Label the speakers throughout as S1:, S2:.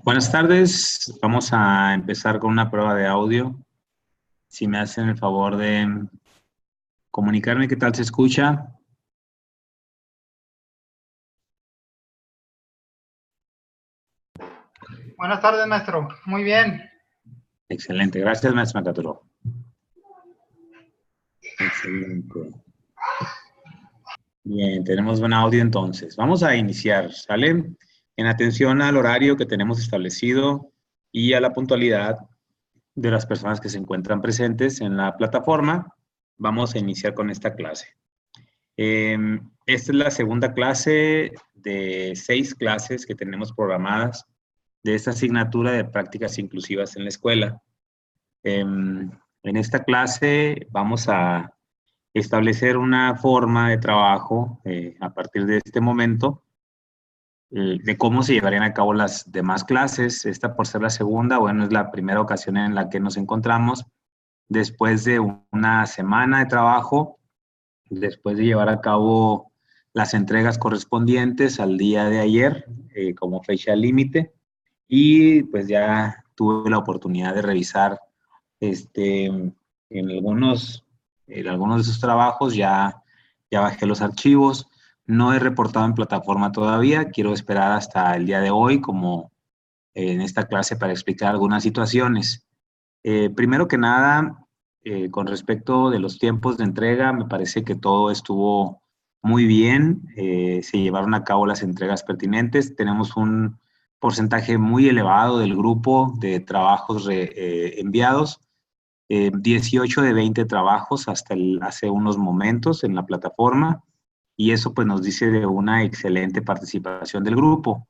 S1: Buenas tardes, vamos a empezar con una prueba de audio. Si me hacen el favor de comunicarme qué tal se escucha.
S2: Buenas tardes, maestro. Muy bien.
S1: Excelente, gracias, maestro Macaturo. Excelente. Bien, tenemos buen audio entonces. Vamos a iniciar, ¿sale? En atención al horario que tenemos establecido y a la puntualidad de las personas que se encuentran presentes en la plataforma, vamos a iniciar con esta clase. Esta es la segunda clase de 6 clases que tenemos programadas de esta asignatura de prácticas inclusivas en la escuela. En esta clase vamos a establecer una forma de trabajo a partir de este momento de cómo se llevarían a cabo las demás clases. Esta, por ser la segunda, bueno, es la primera ocasión en la que nos encontramos después de una semana de trabajo, después de llevar a cabo las entregas correspondientes al día de ayer como fecha límite, y pues ya tuve la oportunidad de revisar en algunos de esos trabajos, ya bajé los archivos. No he reportado en plataforma todavía, quiero esperar hasta el día de hoy como en esta clase para explicar algunas situaciones. Primero que nada, con respecto de los tiempos de entrega, me parece que todo estuvo muy bien. Se llevaron a cabo las entregas pertinentes. Tenemos un porcentaje muy elevado del grupo de trabajos enviados. 18 de 20 trabajos hasta hace unos momentos en la plataforma, y eso pues nos dice de una excelente participación del grupo.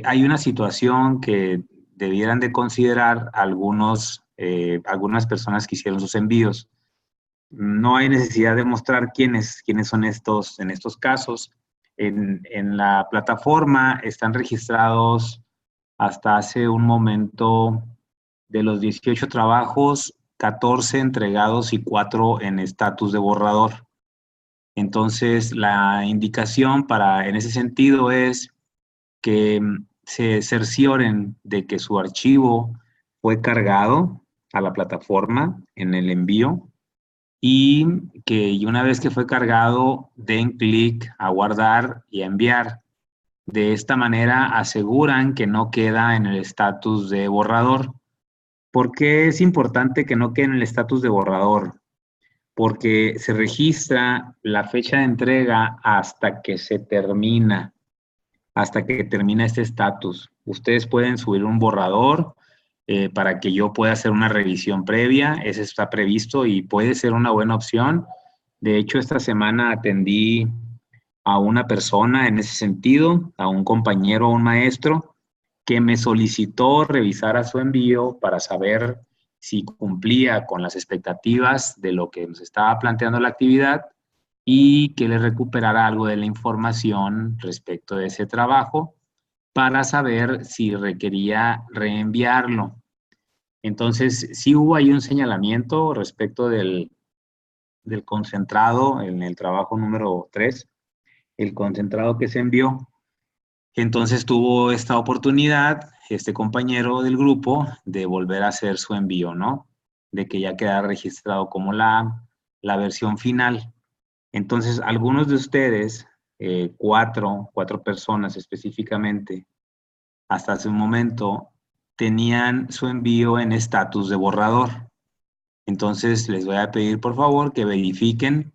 S1: Hay una situación que debieran de considerar algunos algunas personas que hicieron sus envíos. No hay necesidad de mostrar quiénes son estos en estos casos. En la plataforma están registrados hasta hace un momento de los 18 trabajos, 14 entregados y 4 en estatus de borrador. Entonces, la indicación en ese sentido es que se cercioren de que su archivo fue cargado a la plataforma en el envío y que una vez que fue cargado, den clic a guardar y a enviar. De esta manera aseguran que no queda en el estatus de borrador. ¿Por qué es importante que no quede en el estatus de borrador? Porque se registra la fecha de entrega hasta que se termina, hasta que termina este estatus. Ustedes pueden subir un borrador para que yo pueda hacer una revisión previa, ese está previsto y puede ser una buena opción. De hecho, esta semana atendí a una persona en ese sentido, a un compañero, a un maestro, que me solicitó revisar su envío para saber si cumplía con las expectativas de lo que nos estaba planteando la actividad y que le recuperara algo de la información respecto de ese trabajo para saber si requería reenviarlo. Entonces, sí hubo ahí un señalamiento respecto del concentrado en el trabajo número 3, el concentrado que se envió. Entonces tuvo esta oportunidad, este compañero del grupo, de volver a hacer su envío, ¿no? De que ya queda registrado como la versión final. Entonces, algunos de ustedes, cuatro personas específicamente, hasta hace un momento, tenían su envío en estatus de borrador. Entonces, les voy a pedir, por favor, que verifiquen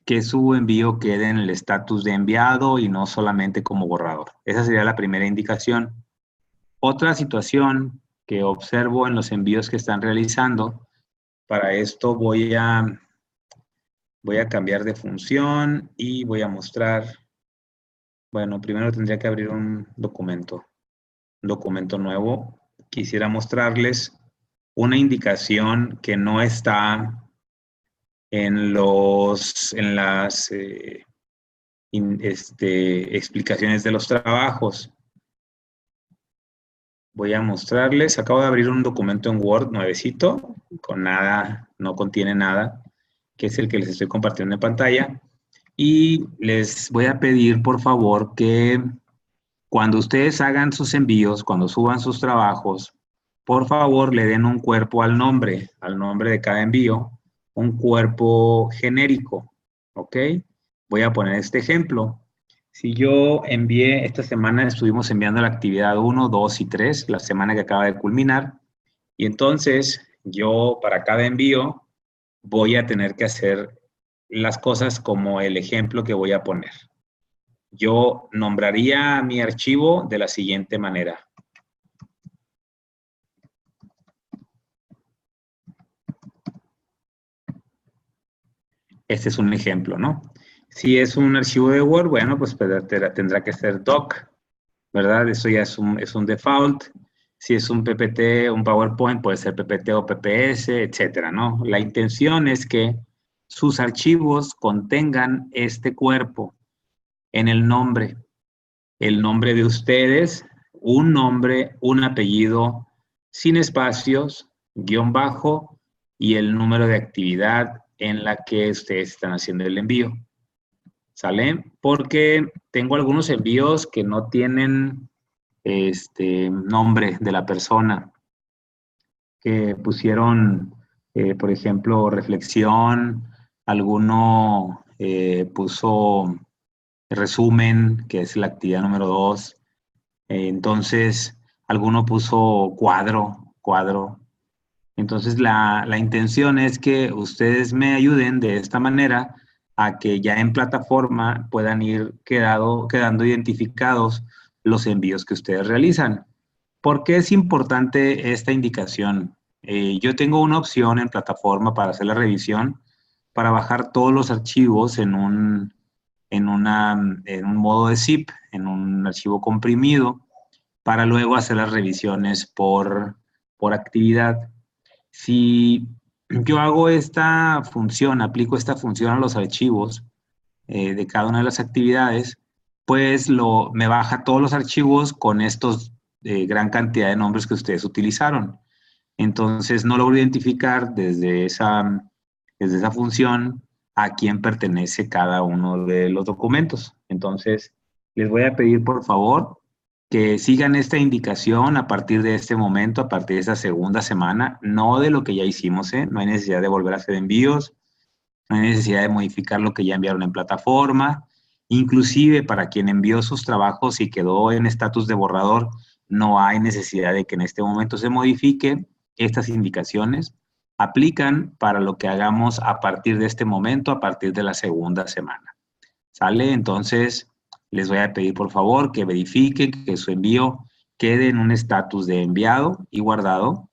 S1: que su envío quede en el estatus de enviado y no solamente como borrador. Esa sería la primera indicación. Otra situación que observo en los envíos que están realizando, para esto voy a cambiar de función y voy a mostrar, bueno, primero tendría que abrir un documento nuevo. Quisiera mostrarles una indicación que no está en las explicaciones de los trabajos. Voy a mostrarles, acabo de abrir un documento en Word nuevecito, con nada, no contiene nada, que es el que les estoy compartiendo en pantalla. Y les voy a pedir, por favor, que cuando ustedes hagan sus envíos, cuando suban sus trabajos, por favor le den un cuerpo al nombre de cada envío, un cuerpo genérico, ¿ok? Voy a poner este ejemplo. Si yo envié, esta semana estuvimos enviando la actividad 1, 2 y 3, la semana que acaba de culminar, y entonces yo para cada envío voy a tener que hacer las cosas como el ejemplo que voy a poner. Yo nombraría mi archivo de la siguiente manera. Este es un ejemplo, ¿no? Si es un archivo de Word, bueno, pues tendrá que ser doc, ¿verdad? Eso ya es un default. Si es un PPT, un PowerPoint, puede ser PPT o PPS, etcétera, ¿no? La intención es que sus archivos contengan este cuerpo en el nombre de ustedes, un nombre, un apellido, sin espacios, guión bajo y el número de actividad en la que ustedes están haciendo el envío. ¿Sale? Porque tengo algunos envíos que no tienen nombre de la persona, que pusieron, por ejemplo, reflexión, alguno puso resumen, que es la actividad número 2. Entonces, alguno puso cuadro. Entonces, la intención es que ustedes me ayuden de esta manera a que ya en plataforma puedan ir quedando identificados los envíos que ustedes realizan. ¿Por qué es importante esta indicación? Yo tengo una opción en plataforma para hacer la revisión, para bajar todos los archivos en un modo de zip, en un archivo comprimido, para luego hacer las revisiones por actividad. Si yo hago esta función, aplico esta función a los archivos de cada una de las actividades, pues me baja todos los archivos con estos gran cantidad de nombres que ustedes utilizaron. Entonces no logro identificar desde esa función a quién pertenece cada uno de los documentos. Entonces les voy a pedir por favor que sigan esta indicación a partir de este momento, a partir de esta segunda semana, no de lo que ya hicimos, ¿eh? No hay necesidad de volver a hacer envíos, no hay necesidad de modificar lo que ya enviaron en plataforma, inclusive para quien envió sus trabajos y quedó en estatus de borrador, no hay necesidad de que en este momento se modifique. Estas indicaciones aplican para lo que hagamos a partir de este momento, a partir de la segunda semana. ¿Sale? Entonces, les voy a pedir por favor que verifiquen que su envío quede en un estatus de enviado y guardado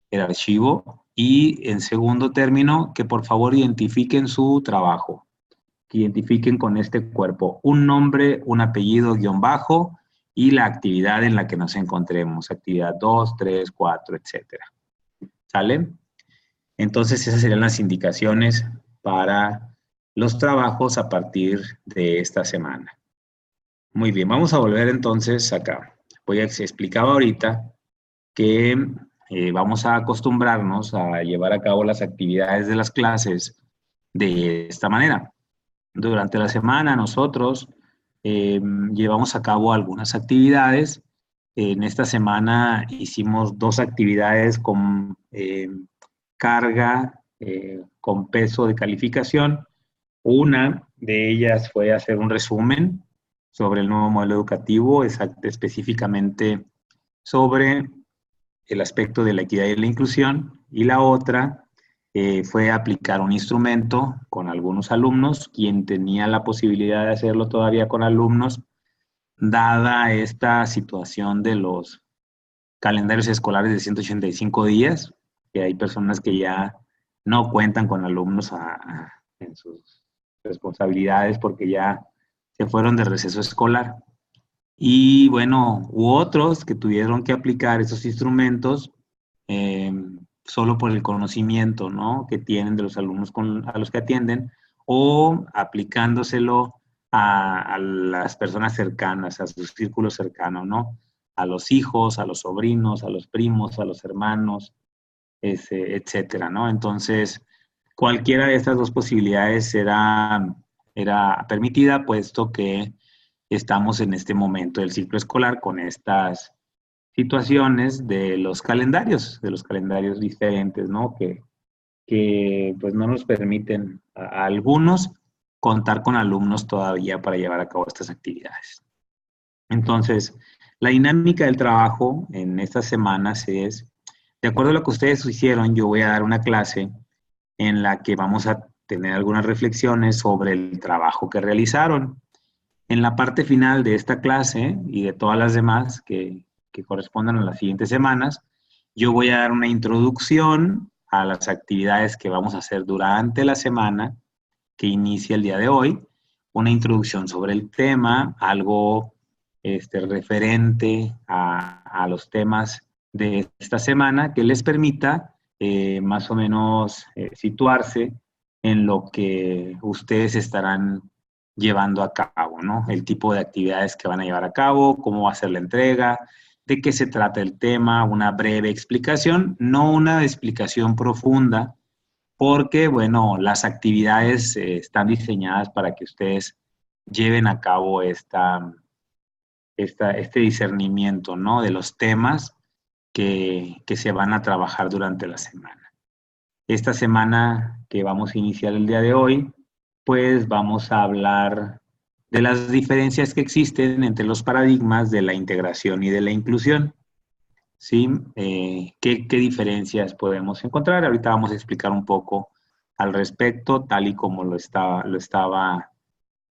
S1: el archivo. Y en segundo término, que por favor identifiquen su trabajo. Que identifiquen con este cuerpo un nombre, un apellido, guión bajo y la actividad en la que nos encontremos. Actividad 2, 3, 4, etcétera. ¿Sale? Entonces, esas serían las indicaciones para los trabajos a partir de esta semana. Muy bien, vamos a volver entonces acá. Explicaba ahorita que vamos a acostumbrarnos a llevar a cabo las actividades de las clases de esta manera. Durante la semana nosotros llevamos a cabo algunas actividades. En esta semana hicimos 2 actividades con carga, con peso de calificación. Una de ellas fue hacer un resumen sobre el nuevo modelo educativo, específicamente sobre el aspecto de la equidad y la inclusión, y la otra fue aplicar un instrumento con algunos alumnos, quien tenía la posibilidad de hacerlo todavía con alumnos, dada esta situación de los calendarios escolares de 185 días, que hay personas que ya no cuentan con alumnos en sus responsabilidades porque ya se fueron de receso escolar. Y bueno, hubo otros que tuvieron que aplicar esos instrumentos solo por el conocimiento, ¿no?, que tienen de los alumnos a los que atienden, o aplicándoselo a las personas cercanas, a su círculo cercano, ¿no? A los hijos, a los sobrinos, a los primos, a los hermanos, etcétera, ¿no? Entonces, cualquiera de estas 2 posibilidades era permitida, puesto que estamos en este momento del ciclo escolar con estas situaciones de los calendarios diferentes, ¿no? Que pues no nos permiten a algunos contar con alumnos todavía para llevar a cabo estas actividades. Entonces, la dinámica del trabajo en estas semanas es, de acuerdo a lo que ustedes hicieron, yo voy a dar una clase en la que vamos a tener algunas reflexiones sobre el trabajo que realizaron. En la parte final de esta clase y de todas las demás que correspondan a las siguientes semanas, yo voy a dar una introducción a las actividades que vamos a hacer durante la semana que inicia el día de hoy, una introducción sobre el tema, algo referente a los temas de esta semana que les permita más o menos situarse en lo que ustedes estarán llevando a cabo, ¿no? El tipo de actividades que van a llevar a cabo, cómo va a ser la entrega, de qué se trata el tema, una breve explicación, no una explicación profunda, porque, bueno, las actividades están diseñadas para que ustedes lleven a cabo este discernimiento, ¿no?, de los temas que se van a trabajar durante la semana. Esta semana que vamos a iniciar el día de hoy, pues vamos a hablar de las diferencias que existen entre los paradigmas de la integración y de la inclusión. ¿Sí? ¿Qué diferencias podemos encontrar? Ahorita vamos a explicar un poco al respecto, tal y como lo estaba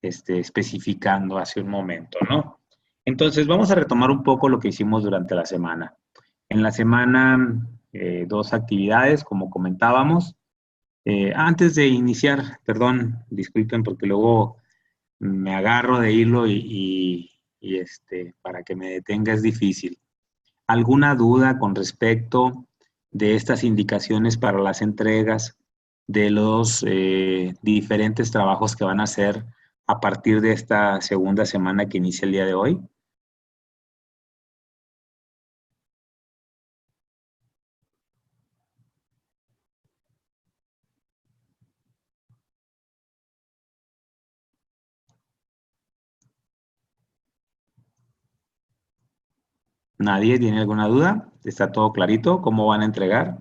S1: especificando hace un momento, ¿no? Entonces, vamos a retomar un poco lo que hicimos durante la semana. En la semana, 2 actividades, como comentábamos. Antes de iniciar, perdón, disculpen porque luego me agarro de hilo y para que me detenga es difícil. ¿Alguna duda con respecto de estas indicaciones para las entregas de los diferentes trabajos que van a hacer a partir de esta segunda semana que inicia el día de hoy? ¿Nadie tiene alguna duda? ¿Está todo clarito? ¿Cómo van a entregar?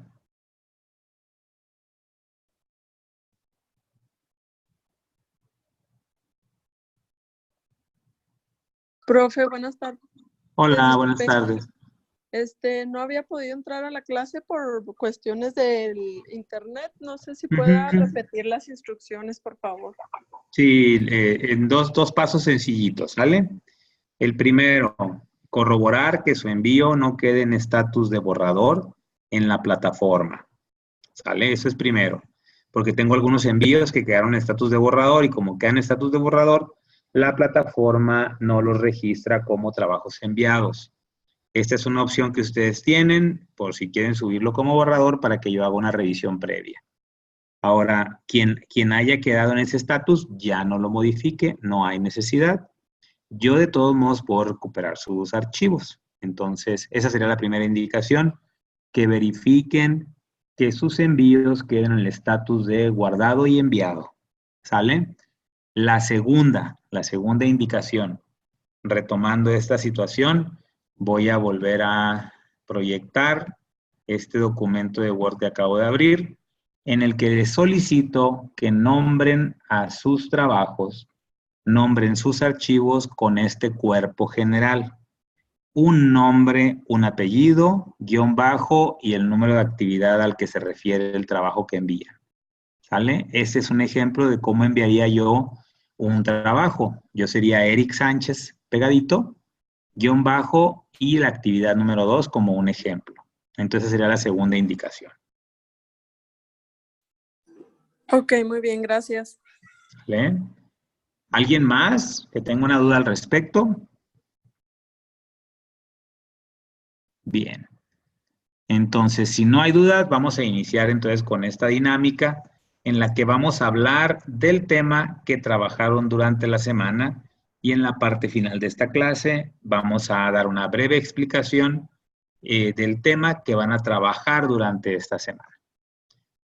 S3: Profe, buenas tardes.
S1: Hola, buenas
S3: Disculpe,
S1: tardes.
S3: no había podido entrar a la clase por cuestiones del internet. No sé si pueda repetir las instrucciones, por favor.
S1: Sí, en dos pasos sencillitos, ¿sale? El primero, corroborar que su envío no quede en estatus de borrador en la plataforma, ¿sale? Eso es primero, porque tengo algunos envíos que quedaron en estatus de borrador y como quedan en estatus de borrador, la plataforma no los registra como trabajos enviados. Esta es una opción que ustedes tienen por si quieren subirlo como borrador para que yo haga una revisión previa. Ahora, quien haya quedado en ese estatus ya no lo modifique, no hay necesidad. Yo de todos modos puedo recuperar sus archivos. Entonces, esa sería la primera indicación, que verifiquen que sus envíos queden en el estatus de guardado y enviado. ¿Sale? La segunda indicación, retomando esta situación, voy a volver a proyectar este documento de Word que acabo de abrir, en el que les solicito que nombren a sus trabajos, nombren sus archivos con este cuerpo general. Un nombre, un apellido, guión bajo y el número de actividad al que se refiere el trabajo que envía. ¿Sale? Este es un ejemplo de cómo enviaría yo un trabajo. Yo sería Eric Sánchez, pegadito, guión bajo y la actividad número 2 como un ejemplo. Entonces sería la segunda indicación.
S3: Ok, muy bien, gracias.
S1: ¿Sale? ¿Alguien más que tenga una duda al respecto? Bien. Entonces, si no hay dudas, vamos a iniciar entonces con esta dinámica en la que vamos a hablar del tema que trabajaron durante la semana y en la parte final de esta clase vamos a dar una breve explicación del tema que van a trabajar durante esta semana.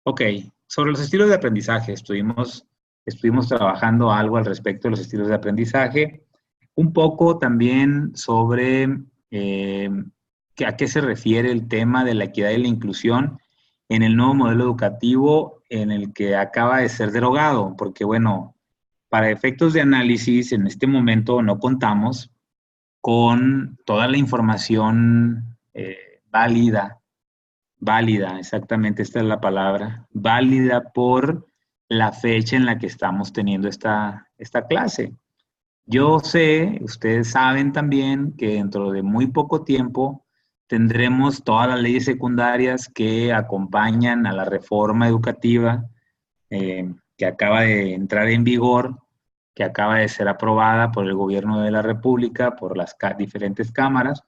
S1: Ok, sobre los estilos de aprendizaje, estuvimos trabajando algo al respecto de los estilos de aprendizaje, un poco también sobre a qué se refiere el tema de la equidad y la inclusión en el nuevo modelo educativo en el que acaba de ser derogado, porque bueno, para efectos de análisis en este momento no contamos con toda la información válida, exactamente esta es la palabra, válida por la fecha en la que estamos teniendo esta clase. Yo sé, ustedes saben también que dentro de muy poco tiempo tendremos todas las leyes secundarias que acompañan a la reforma educativa que acaba de entrar en vigor, que acaba de ser aprobada por el gobierno de la República, por las diferentes cámaras.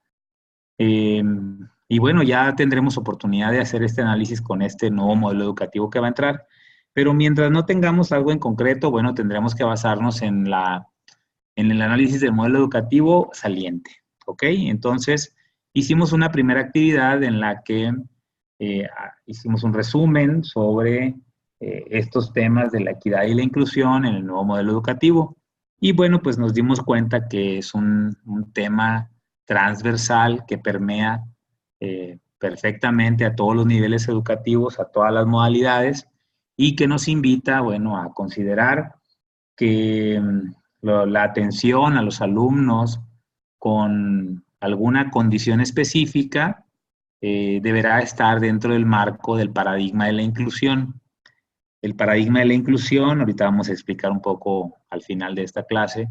S1: Y bueno, ya tendremos oportunidad de hacer este análisis con este nuevo modelo educativo que va a entrar. Pero mientras no tengamos algo en concreto, bueno, tendremos que basarnos en el análisis del modelo educativo saliente, ¿ok? Entonces, hicimos una primera actividad en la que hicimos un resumen sobre estos temas de la equidad y la inclusión en el nuevo modelo educativo. Y bueno, pues nos dimos cuenta que es un tema transversal que permea perfectamente a todos los niveles educativos, a todas las modalidades, y que nos invita, bueno, a considerar que la atención a los alumnos con alguna condición específica deberá estar dentro del marco del paradigma de la inclusión. El paradigma de la inclusión, ahorita vamos a explicar un poco al final de esta clase,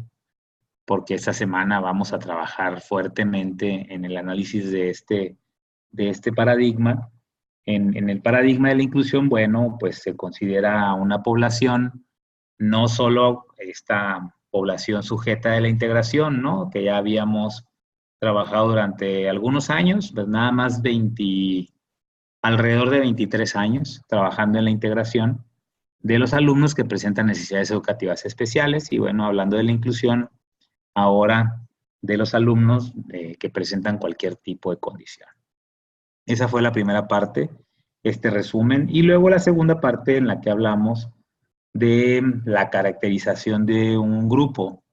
S1: porque esta semana vamos a trabajar fuertemente en el análisis de este paradigma. En el paradigma de la inclusión, bueno, pues se considera una población, no solo esta población sujeta de la integración, ¿no? Que ya habíamos trabajado durante algunos años, pues nada más alrededor de 23 años trabajando en la integración de los alumnos que presentan necesidades educativas especiales y bueno, hablando de la inclusión, ahora de los alumnos que presentan cualquier tipo de condición. Esa fue la primera parte, este resumen, y luego la segunda parte en la que hablamos de la caracterización de un grupo,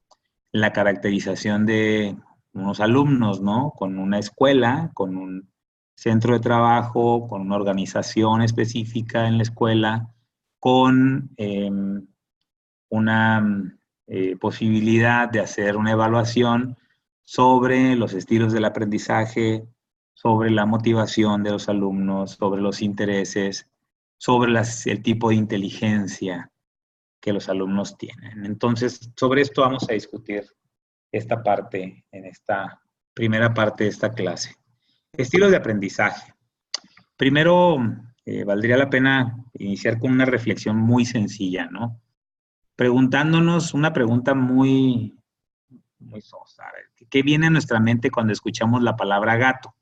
S1: la caracterización de unos alumnos, ¿no? Con una escuela, con un centro de trabajo, con una organización específica en la escuela, con una posibilidad de hacer una evaluación sobre los estilos del aprendizaje, sobre la motivación de los alumnos, sobre los intereses, sobre el tipo de inteligencia que los alumnos tienen. Entonces, sobre esto vamos a discutir esta parte, en esta primera parte de esta clase. Estilos de aprendizaje. Primero, valdría la pena iniciar con una reflexión muy sencilla, ¿no? Preguntándonos una pregunta muy sosa. ¿Qué viene a nuestra mente cuando escuchamos la palabra gato?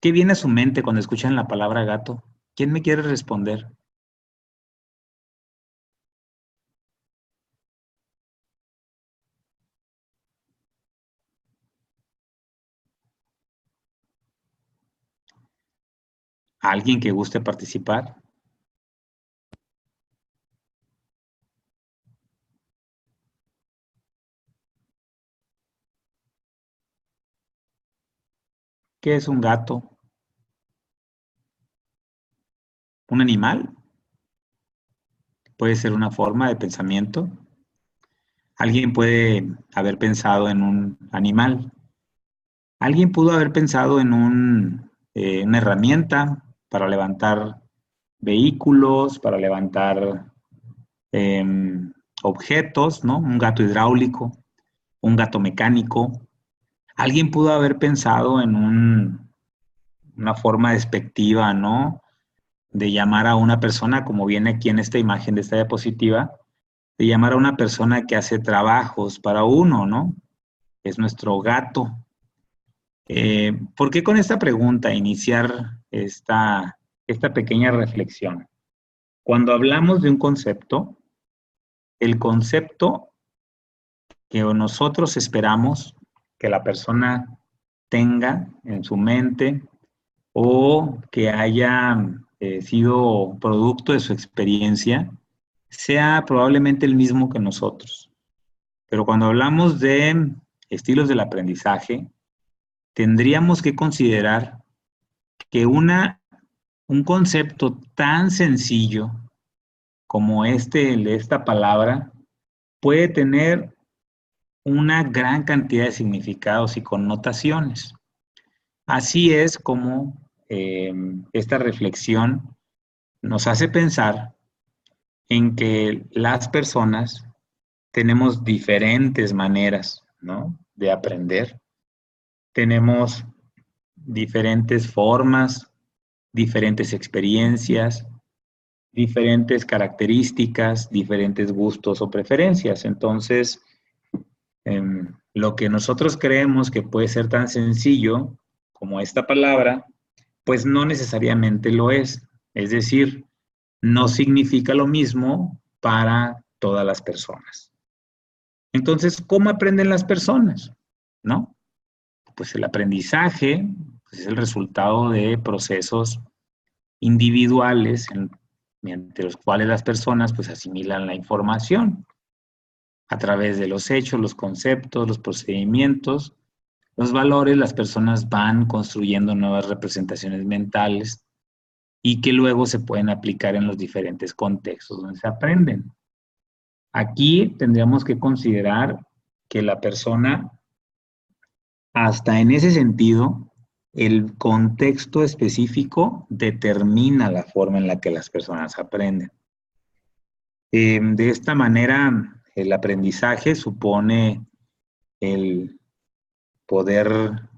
S1: ¿Qué viene a su mente cuando escuchan la palabra gato? ¿Quién me quiere responder? ¿Alguien que guste participar? ¿Qué es un gato? ¿Un animal? Puede ser una forma de pensamiento. Alguien puede haber pensado en un animal. Alguien pudo haber pensado en una herramienta para levantar vehículos, para levantar objetos, ¿no? Un gato hidráulico, un gato mecánico. Alguien pudo haber pensado en una forma despectiva, ¿no? De llamar a una persona, como viene aquí en esta imagen de esta diapositiva, de llamar a una persona que hace trabajos para uno, ¿no? Es nuestro gato. ¿Por qué con esta pregunta iniciar esta pequeña reflexión? Cuando hablamos de un concepto, el concepto que nosotros esperamos que la persona tenga en su mente o que haya sido producto de su experiencia, sea probablemente el mismo que nosotros. Pero cuando hablamos de estilos del aprendizaje, tendríamos que considerar que un concepto tan sencillo como esta palabra puede tener una gran cantidad de significados y connotaciones. Así es como esta reflexión nos hace pensar en que las personas tenemos diferentes maneras, ¿no?, de aprender. Tenemos diferentes formas, diferentes experiencias, diferentes características, diferentes gustos o preferencias. Entonces, lo que nosotros creemos que puede ser tan sencillo como esta palabra, pues no necesariamente lo es. Es decir, no significa lo mismo para todas las personas. Entonces, ¿cómo aprenden las personas? ¿No? Pues el aprendizaje pues, es el resultado de procesos individuales mediante los cuales las personas pues asimilan la información a través de los hechos, los conceptos, los procedimientos, los valores. Las personas van construyendo nuevas representaciones mentales y que luego se pueden aplicar en los diferentes contextos donde se aprenden. Aquí tendríamos que considerar que la persona, hasta en ese sentido, el contexto específico determina la forma en la que las personas aprenden. De esta manera, el aprendizaje supone el poder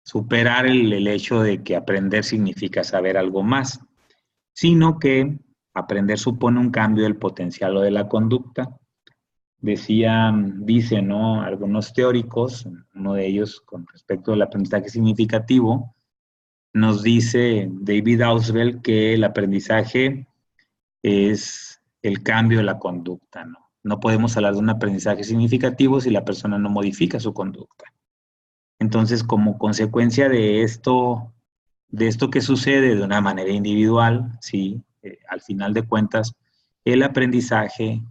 S1: superar el hecho de que aprender significa saber algo más, sino que aprender supone un cambio del potencial o de la conducta. Dicen, ¿no?, algunos teóricos, uno de ellos con respecto al aprendizaje significativo, nos dice David Ausubel que el aprendizaje es el cambio de la conducta, ¿no? No podemos hablar de un aprendizaje significativo si la persona no modifica su conducta. Entonces, como consecuencia de esto que sucede de una manera individual, ¿sí? Al final de cuentas, el aprendizaje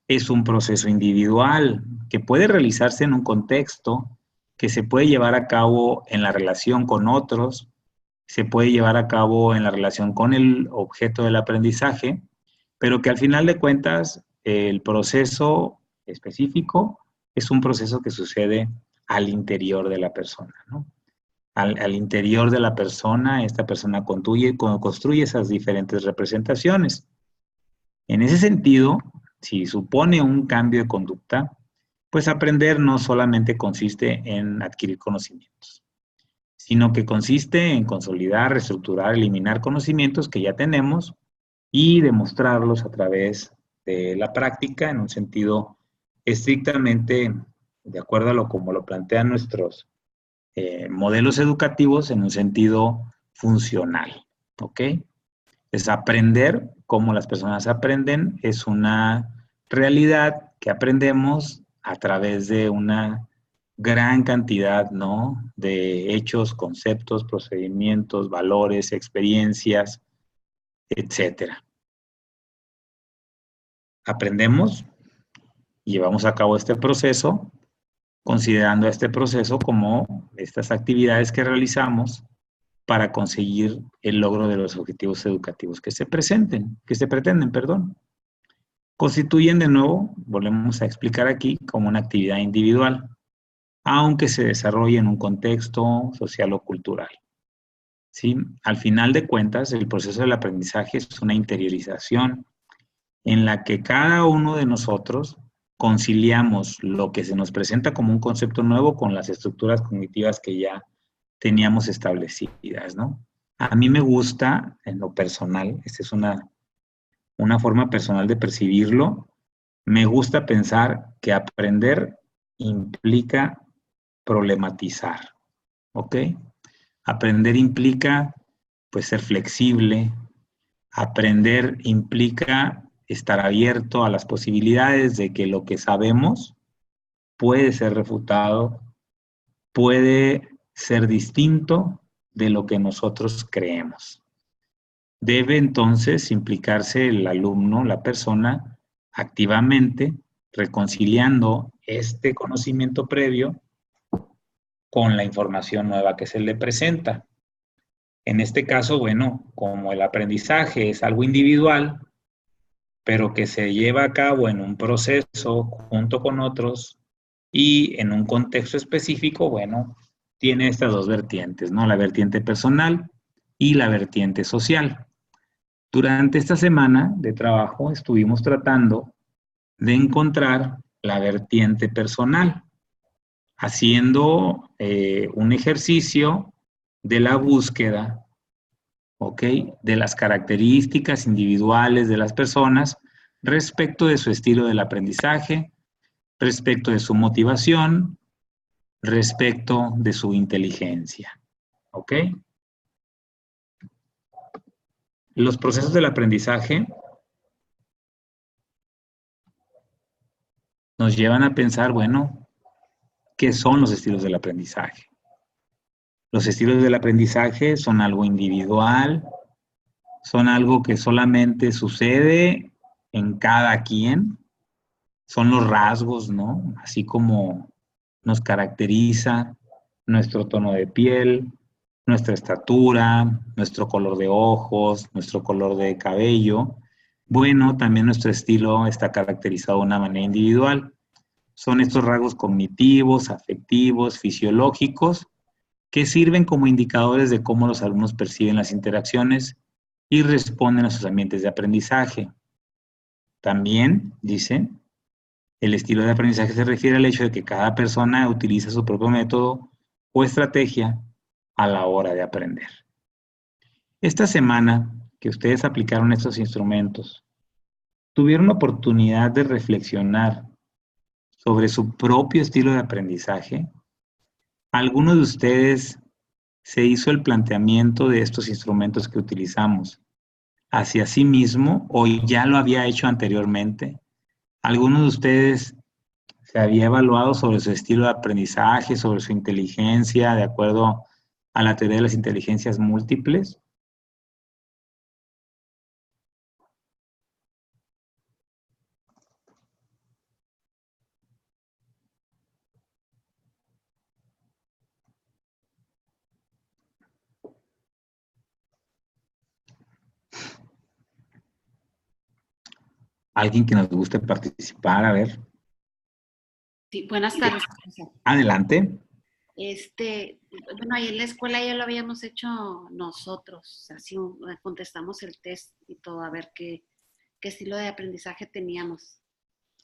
S1: es un proceso individual que puede realizarse en un contexto, que se puede llevar a cabo en la relación con otros, se puede llevar a cabo en la relación con el objeto del aprendizaje, pero que al final de cuentas el proceso específico es un proceso que sucede al interior de la persona, ¿no? Al interior de la persona, esta persona construye esas diferentes representaciones. En ese sentido, si supone un cambio de conducta, pues aprender no solamente consiste en adquirir conocimientos, sino que consiste en consolidar, reestructurar, eliminar conocimientos que ya tenemos y demostrarlos a través de la práctica en un sentido estrictamente de acuerdo a lo como lo plantean nuestros modelos educativos, en un sentido funcional, ¿ok? Es aprender cómo las personas aprenden, es una realidad que aprendemos a través de una gran cantidad, ¿no? De hechos, conceptos, procedimientos, valores, experiencias, etcétera. Aprendemos y llevamos a cabo este proceso, considerando este proceso como estas actividades que realizamos para conseguir el logro de los objetivos educativos que se pretenden, perdón. Constituyen de nuevo, volvemos a explicar aquí, como una actividad individual, aunque se desarrolle en un contexto social o cultural. ¿Sí? Al final de cuentas, el proceso del aprendizaje es una interiorización en la que cada uno de nosotros conciliamos lo que se nos presenta como un concepto nuevo con las estructuras cognitivas que ya teníamos establecidas, ¿no? A mí me gusta, en lo personal, esta es una forma personal de percibirlo, me gusta pensar que aprender implica problematizar, ¿ok? Aprender implica, pues, ser flexible, aprender implica estar abierto a las posibilidades de que lo que sabemos puede ser refutado, puede ser distinto de lo que nosotros creemos. Debe entonces implicarse el alumno, la persona, activamente reconciliando este conocimiento previo con la información nueva que se le presenta. En este caso, bueno, como el aprendizaje es algo individual, pero que se lleva a cabo en un proceso junto con otros y en un contexto específico, bueno, tiene estas dos vertientes, ¿no? La vertiente personal y la vertiente social. Durante esta semana de trabajo estuvimos tratando de encontrar la vertiente personal, haciendo un ejercicio de la búsqueda, ¿ok? De las características individuales de las personas respecto de su estilo del aprendizaje, respecto de su motivación, respecto de su inteligencia, ¿ok? Los procesos del aprendizaje nos llevan a pensar, bueno, ¿qué son los estilos del aprendizaje? Los estilos del aprendizaje son algo individual, son algo que solamente sucede en cada quien, son los rasgos, ¿no? Así como nos caracteriza nuestro tono de piel, nuestra estatura, nuestro color de ojos, nuestro color de cabello. Bueno, también nuestro estilo está caracterizado de una manera individual. Son estos rasgos cognitivos, afectivos, fisiológicos, que sirven como indicadores de cómo los alumnos perciben las interacciones y responden a sus ambientes de aprendizaje. También, dice, el estilo de aprendizaje se refiere al hecho de que cada persona utiliza su propio método o estrategia a la hora de aprender. Esta semana que ustedes aplicaron estos instrumentos, ¿tuvieron la oportunidad de reflexionar sobre su propio estilo de aprendizaje? ¿Alguno de ustedes se hizo el planteamiento de estos instrumentos que utilizamos hacia sí mismo o ya lo había hecho anteriormente? ¿Alguno de ustedes se había evaluado sobre su estilo de aprendizaje, sobre su inteligencia, de acuerdo a la teoría de las inteligencias múltiples? ¿Alguien que nos guste participar? A ver,
S4: Sí, buenas tardes, profesor.
S1: adelante.
S4: Bueno, ahí en la escuela ya lo habíamos hecho nosotros, así contestamos el test y todo, a ver qué estilo de aprendizaje teníamos.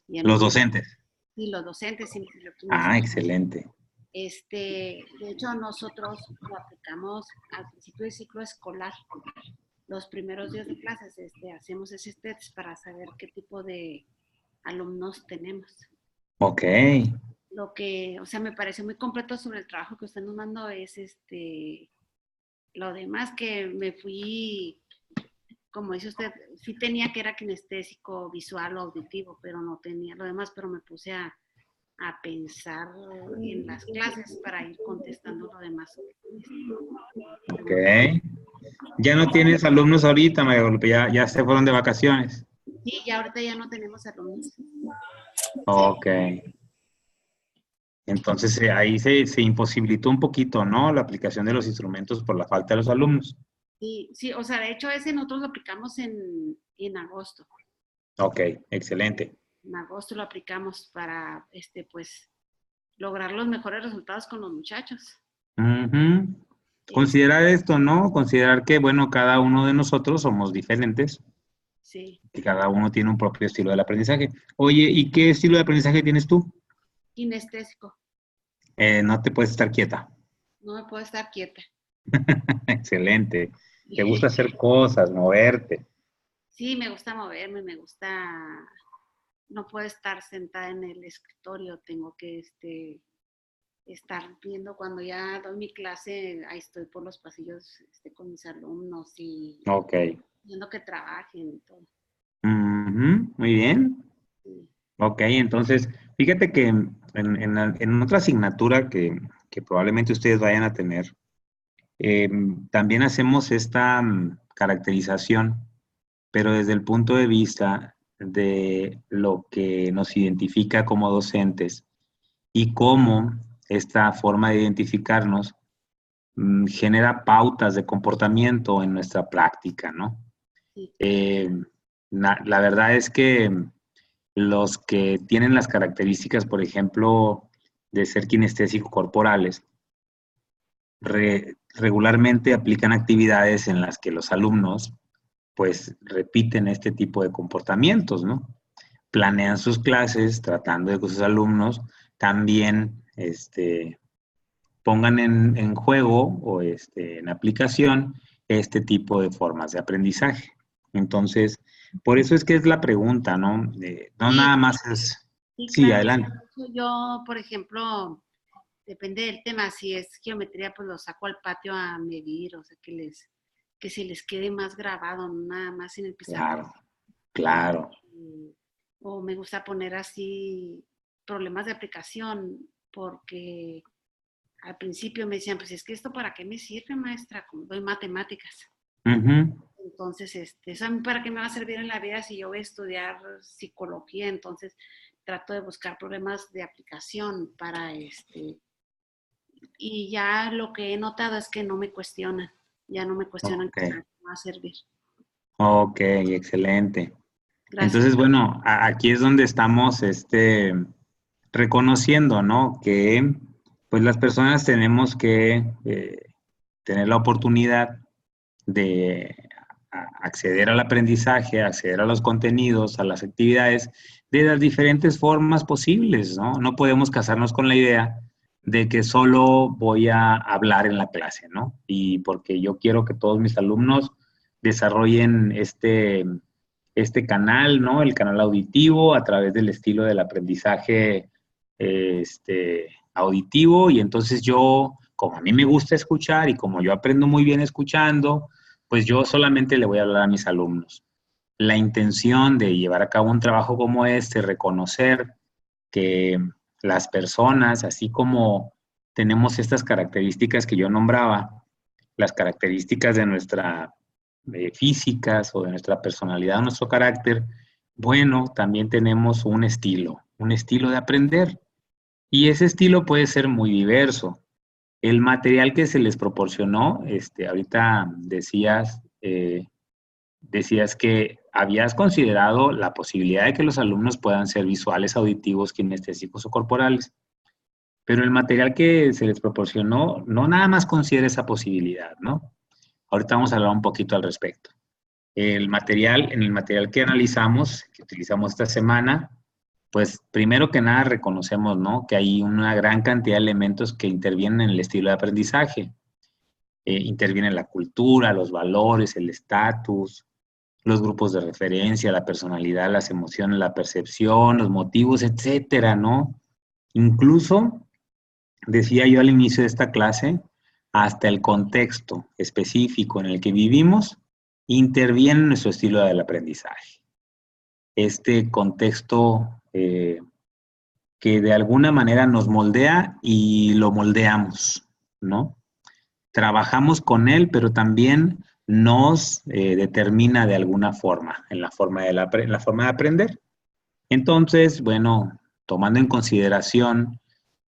S4: Y
S1: Los docentes.
S4: Sí, los docentes. Sí,
S1: Ah, excelente.
S4: de hecho, nosotros lo aplicamos al principio del ciclo escolar. Los primeros días de clases hacemos ese test para saber qué tipo de alumnos tenemos.
S1: Ok.
S4: Lo que, o sea, me parece muy completo sobre el trabajo que usted nos mandó es lo demás que me fui, como dice usted, sí tenía que era kinestésico, visual o auditivo, pero no tenía lo demás, pero me puse a pensar en las clases para ir contestando lo demás.
S1: Ok. ¿Ya no tienes alumnos ahorita, María Guadalupe? ¿Ya se fueron de vacaciones?
S4: Sí, ya ahorita ya no tenemos alumnos.
S1: Ok. Entonces ahí se imposibilitó un poquito, ¿no? La aplicación de los instrumentos por la falta de los alumnos.
S4: Sí, sí, o sea, de hecho ese nosotros lo aplicamos en agosto.
S1: Ok, excelente.
S4: En agosto lo aplicamos para, pues, lograr los mejores resultados con los muchachos.
S1: Ujú. Considerar esto, ¿no? Considerar que, bueno, cada uno de nosotros somos diferentes
S4: Sí,
S1: y cada uno tiene un propio estilo del aprendizaje. Oye, ¿y qué estilo de aprendizaje tienes tú?
S4: kinestésico.
S1: No te puedes estar quieta.
S4: No me puedo estar quieta.
S1: Excelente. Te gusta hacer cosas, moverte.
S4: Sí, me gusta moverme, me gusta, no puedo estar sentada en el escritorio, tengo que estar viendo cuando ya doy mi clase, ahí estoy por los pasillos con mis alumnos y
S1: Ok.
S4: viendo que trabajen y todo.
S1: Ujú, muy bien.
S4: Sí.
S1: Ok, entonces, fíjate que en otra asignatura que probablemente ustedes vayan a tener, también hacemos esta caracterización, pero desde el punto de vista de lo que nos identifica como docentes y cómo esta forma de identificarnos genera pautas de comportamiento en nuestra práctica, ¿no?
S4: Sí.
S1: La verdad es que los que tienen las características, por ejemplo, de ser kinestésicos corporales, regularmente aplican actividades en las que los alumnos pues repiten este tipo de comportamientos, ¿no? Planean sus clases tratando de que sus alumnos también pongan en juego o en aplicación este tipo de formas de aprendizaje. Entonces, por eso es que es la pregunta, ¿no? No
S4: Sí,
S1: nada más es...
S4: sí,
S1: Sí,
S4: claro.
S1: adelante.
S4: Yo, por ejemplo, depende del tema, si es geometría, pues lo saco al patio a medir, o sea, que se les quede más grabado, no nada más en el pizarrón.
S1: Claro, claro.
S4: O me gusta poner así problemas de aplicación, porque al principio me decían, pues es que esto para qué me sirve, maestra, como doy matemáticas.
S1: Ujú.
S4: Entonces, ¿eso a mí para qué me va a servir en la vida si yo voy a estudiar psicología? Entonces, trato de buscar problemas de aplicación para y ya lo que he notado es que no me cuestionan, ya no me cuestionan
S1: Ok,
S4: qué me va a servir.
S1: ok, excelente.
S4: Gracias.
S1: Entonces, bueno, aquí es donde estamos reconociendo, ¿no? Que pues las personas tenemos que tener la oportunidad de acceder al aprendizaje, acceder a los contenidos, a las actividades, de las diferentes formas posibles, ¿no? No podemos casarnos con la idea de que solo voy a hablar en la clase, ¿no? Y porque yo quiero que todos mis alumnos desarrollen este canal, ¿no? El canal auditivo a través del estilo del aprendizaje auditivo y entonces yo como a mí me gusta escuchar y como yo aprendo muy bien escuchando, pues yo solamente le voy a hablar a mis alumnos. La intención de llevar a cabo un trabajo como este, reconocer que las personas, así como tenemos estas características que yo nombraba, las características de nuestra físicas o de nuestra personalidad, nuestro carácter, bueno, también tenemos un estilo de aprender. Y ese estilo puede ser muy diverso. El material que se les proporcionó, ahorita decías que habías considerado la posibilidad de que los alumnos puedan ser visuales, auditivos, kinestésicos o corporales. Pero el material que se les proporcionó no nada más considera esa posibilidad, ¿no? Ahorita vamos a hablar un poquito al respecto. En el material que analizamos, que utilizamos esta semana, pues primero que nada reconocemos, ¿no?, que hay una gran cantidad de elementos que intervienen en el estilo de aprendizaje. Interviene la cultura, los valores, el estatus, los grupos de referencia, la personalidad, las emociones, la percepción, los motivos, etcétera, ¿no? Incluso, decía yo al inicio de esta clase, hasta el contexto específico en el que vivimos interviene en nuestro estilo del aprendizaje. Este contexto que de alguna manera nos moldea y lo moldeamos, ¿no? Trabajamos con él, pero también nos determina de alguna forma, en la forma de aprender. Entonces, bueno, tomando en consideración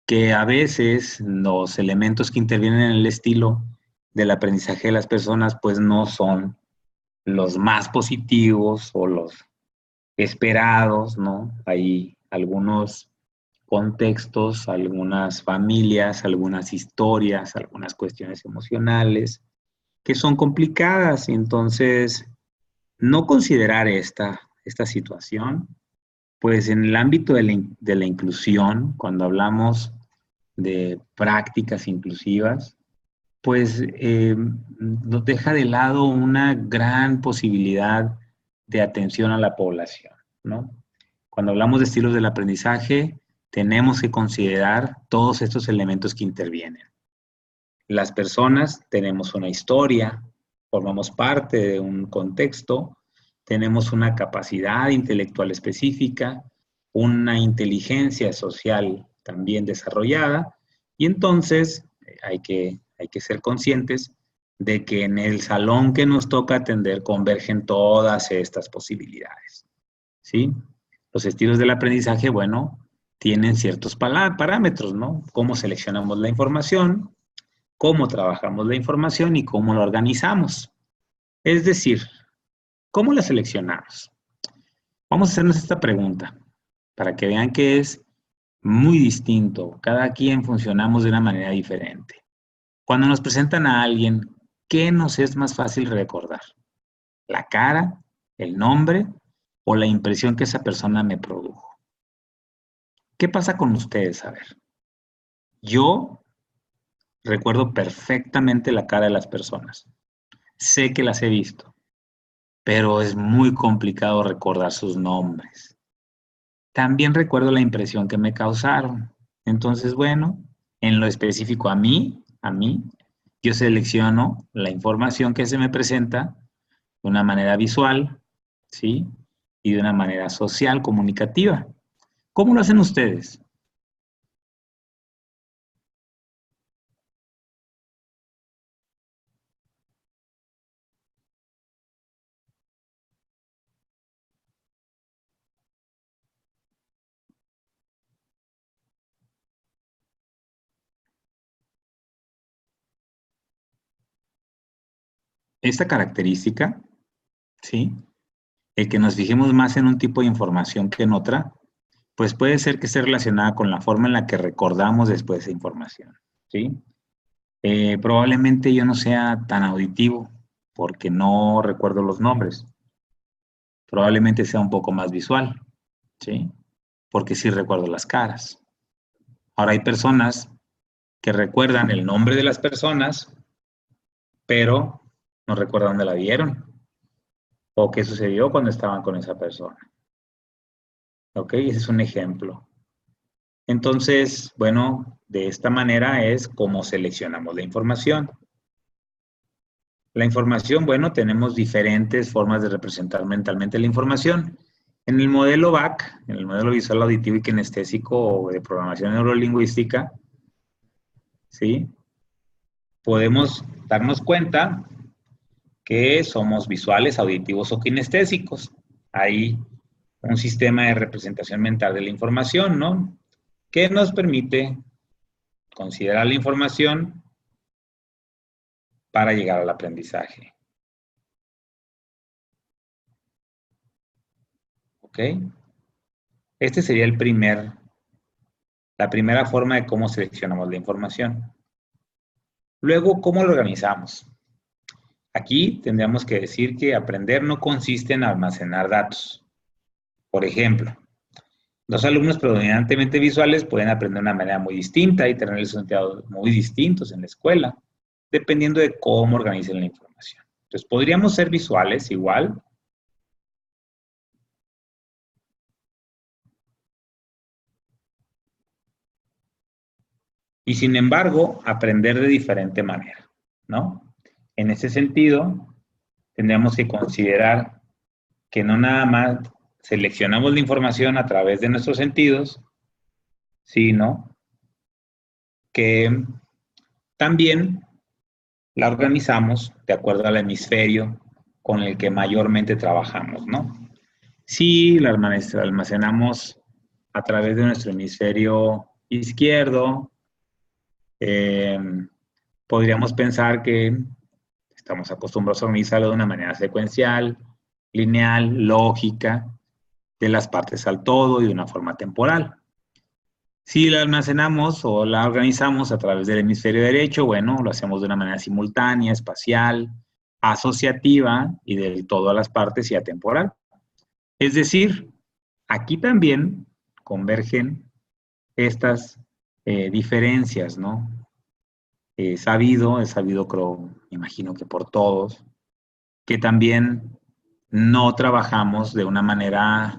S1: que a veces los elementos que intervienen en el estilo del aprendizaje de las personas, pues no son los más positivos o los esperados, ¿no? Hay algunos contextos, algunas familias, algunas historias, algunas cuestiones emocionales que son complicadas. Entonces, no considerar esta situación, pues en el ámbito de la inclusión, cuando hablamos de prácticas inclusivas, pues nos deja de lado una gran posibilidad de atención a la población, ¿no? Cuando hablamos de estilos del aprendizaje, tenemos que considerar todos estos elementos que intervienen. Las personas tenemos una historia, formamos parte de un contexto, tenemos una capacidad intelectual específica, una inteligencia social también desarrollada, y entonces hay que ser conscientes de que en el salón que nos toca atender convergen todas estas posibilidades, ¿sí? Los estilos del aprendizaje, bueno, tienen ciertos parámetros, ¿no? Cómo seleccionamos la información, cómo trabajamos la información y cómo la organizamos. Es decir, ¿cómo la seleccionamos? Vamos a hacernos esta pregunta para que vean que es muy distinto. Cada quien funcionamos de una manera diferente. Cuando nos presentan a alguien, ¿qué nos es más fácil recordar? ¿La cara, el nombre o la impresión que esa persona me produjo? ¿Qué pasa con ustedes? A ver, yo recuerdo perfectamente la cara de las personas. Sé que las he visto, pero es muy complicado recordar sus nombres. También recuerdo la impresión que me causaron. Entonces, bueno, en lo específico a mí, yo selecciono la información que se me presenta de una manera visual, ¿sí? Y de una manera social, comunicativa. ¿Cómo lo hacen ustedes? Esta característica, ¿sí? El que nos fijemos más en un tipo de información que en otra, pues puede ser que esté relacionada con la forma en la que recordamos después esa información, ¿sí? Probablemente yo no sea tan auditivo porque no recuerdo los nombres. Probablemente sea un poco más visual, ¿sí? Porque sí recuerdo las caras. Ahora hay personas que recuerdan el nombre de las personas, pero no recuerdan dónde la vieron o qué sucedió cuando estaban con esa persona. ¿Ok? Ese es un ejemplo. Entonces, bueno, de esta manera es como seleccionamos la información. La información, bueno, tenemos diferentes formas de representar mentalmente la información. En el modelo VAC, en el modelo visual, auditivo y kinestésico o de programación neurolingüística, ¿sí? Podemos darnos cuenta que somos visuales, auditivos o kinestésicos. Hay un sistema de representación mental de la información, ¿no? Que nos permite considerar la información para llegar al aprendizaje. ¿Ok? Este sería la primera forma de cómo seleccionamos la información. Luego, ¿cómo lo organizamos? Aquí tendríamos que decir que aprender no consiste en almacenar datos. Por ejemplo, dos alumnos predominantemente visuales pueden aprender de una manera muy distinta y tener resultados muy distintos en la escuela, dependiendo de cómo organicen la información. Entonces, podríamos ser visuales igual. Y sin embargo, aprender de diferente manera, ¿no? En ese sentido, tendríamos que considerar que no nada más seleccionamos la información a través de nuestros sentidos, sino que también la organizamos de acuerdo al hemisferio con el que mayormente trabajamos, ¿no? Si la almacenamos a través de nuestro hemisferio izquierdo, podríamos pensar que estamos acostumbrados a organizarlo de una manera secuencial, lineal, lógica, de las partes al todo y de una forma temporal. Si la almacenamos o la organizamos a través del hemisferio derecho, bueno, lo hacemos de una manera simultánea, espacial, asociativa y del todo a las partes y atemporal. Es decir, aquí también convergen estas diferencias, ¿no? Es sabido, creo, imagino que por todos, que también no trabajamos de una manera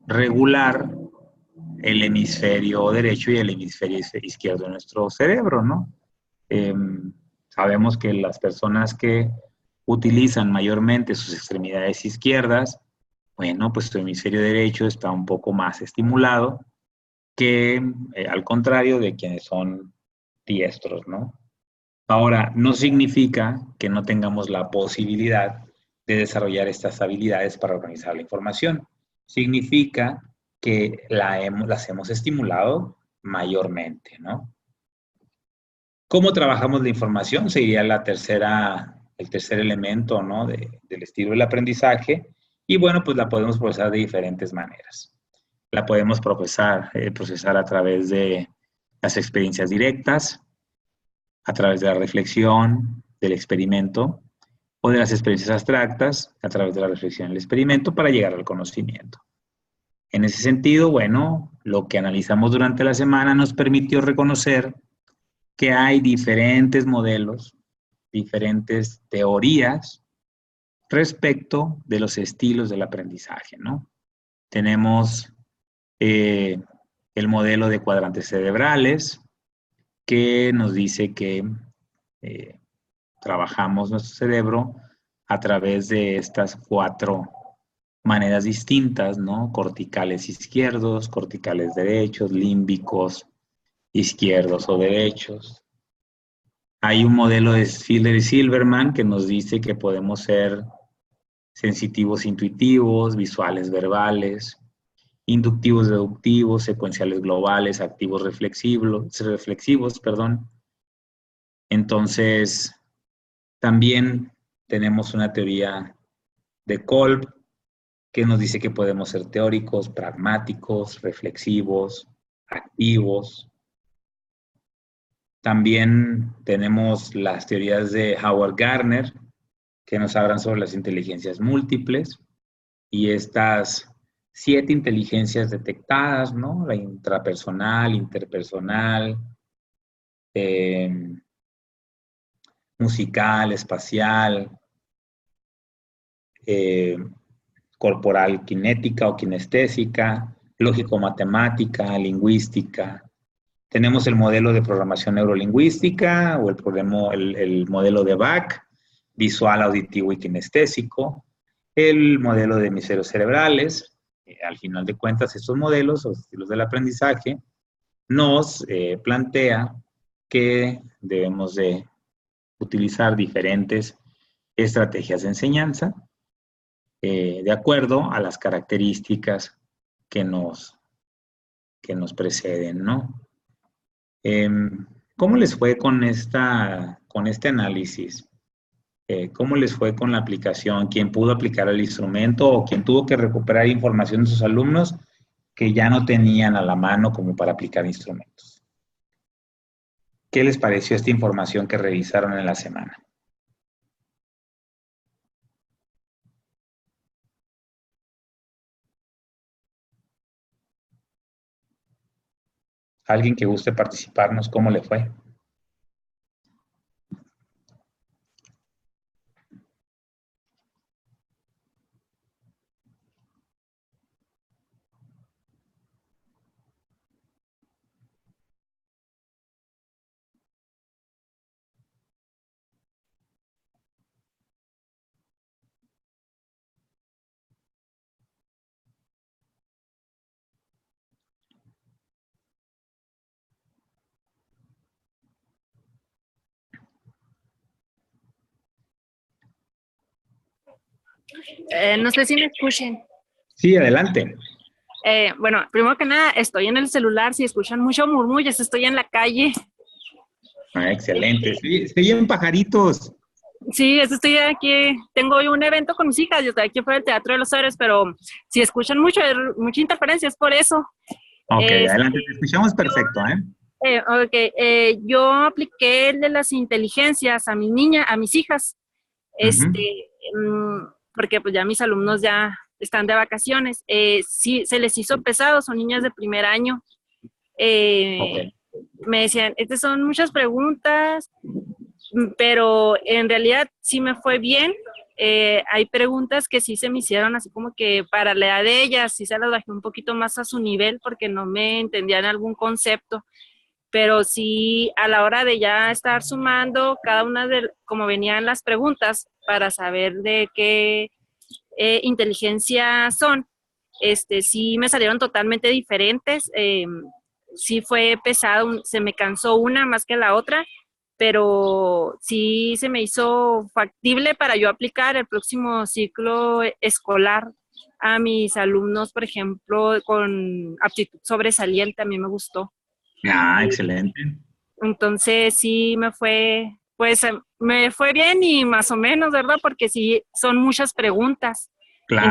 S1: regular el hemisferio derecho y el hemisferio izquierdo de nuestro cerebro, ¿no? Sabemos que las personas que utilizan mayormente sus extremidades izquierdas, bueno, pues su hemisferio derecho está un poco más estimulado que al contrario de quienes son diestros, ¿no? Ahora, no significa que no tengamos la posibilidad de desarrollar estas habilidades para organizar la información. Significa que las hemos estimulado mayormente, ¿no? ¿Cómo trabajamos la información? Sería el tercer elemento, ¿no? del estilo del aprendizaje. Y bueno, pues la podemos procesar de diferentes maneras. La podemos procesar a través de las experiencias directas, a través de la reflexión, del experimento, o de las experiencias abstractas, a través de la reflexión y el experimento, para llegar al conocimiento. En ese sentido, bueno, lo que analizamos durante la semana nos permitió reconocer que hay diferentes modelos, diferentes teorías respecto de los estilos del aprendizaje, ¿no? Tenemos el modelo de cuadrantes cerebrales, que nos dice que trabajamos nuestro cerebro a través de estas 4 maneras distintas, ¿no? Corticales izquierdos, corticales derechos, límbicos izquierdos o derechos. Hay un modelo de Fiedler y Silverman que nos dice que podemos ser sensitivos intuitivos, visuales verbales, inductivos deductivos, secuenciales globales, activos reflexivos, perdón. Entonces, también tenemos una teoría de Kolb que nos dice que podemos ser teóricos, pragmáticos, reflexivos, activos. También tenemos las teorías de Howard Gardner, que nos hablan sobre las inteligencias múltiples y estas 7 inteligencias detectadas, ¿no? La intrapersonal, interpersonal, musical, espacial, corporal kinética o kinestésica, lógico-matemática, lingüística. Tenemos el modelo de programación neurolingüística o el modelo de BAC, visual, auditivo y kinestésico, el modelo de hemisferios cerebrales. Al final de cuentas, estos modelos o estilos del aprendizaje nos plantea que debemos de utilizar diferentes estrategias de enseñanza de acuerdo a las características que nos preceden, ¿no? ¿Cómo les fue con este análisis? ¿Cómo les fue con la aplicación? ¿Quién pudo aplicar el instrumento o quién tuvo que recuperar información de sus alumnos que ya no tenían a la mano como para aplicar instrumentos? ¿Qué les pareció esta información que revisaron en la semana? ¿Alguien que guste participarnos? ¿Cómo le fue?
S5: No sé si me escuchen.
S1: Sí, adelante.
S5: Bueno, primero que nada, estoy en el celular. Si escuchan mucho murmullos, estoy en la calle.
S1: Ah, excelente. Sí, se oyen pajaritos.
S5: Sí, estoy aquí. Tengo hoy un evento con mis hijas. Yo estoy aquí fuera del Teatro de los Héroes, pero si escuchan mucha interferencia, es por eso.
S1: Ok, adelante. Te escuchamos perfecto,
S5: Yo apliqué el de las inteligencias a mis hijas. Porque pues ya mis alumnos ya están de vacaciones. Sí, se les hizo pesado, son niñas de primer año. Me decían, estas son muchas preguntas, pero en realidad sí me fue bien. Hay preguntas que sí se me hicieron así como que para la edad de ellas, sí se las bajé un poquito más a su nivel porque no me entendían algún concepto. Pero sí, a la hora de ya estar sumando cada una de, como venían las preguntas, para saber de qué inteligencia son, sí me salieron totalmente diferentes. Sí fue pesado, se me cansó una más que la otra, pero sí se me hizo factible para yo aplicar el próximo ciclo escolar a mis alumnos, por ejemplo, con aptitud sobresaliente, a mí me gustó.
S1: Ah, excelente.
S5: Entonces sí pues me fue bien y más o menos, ¿verdad? Porque sí son muchas preguntas.
S1: Claro.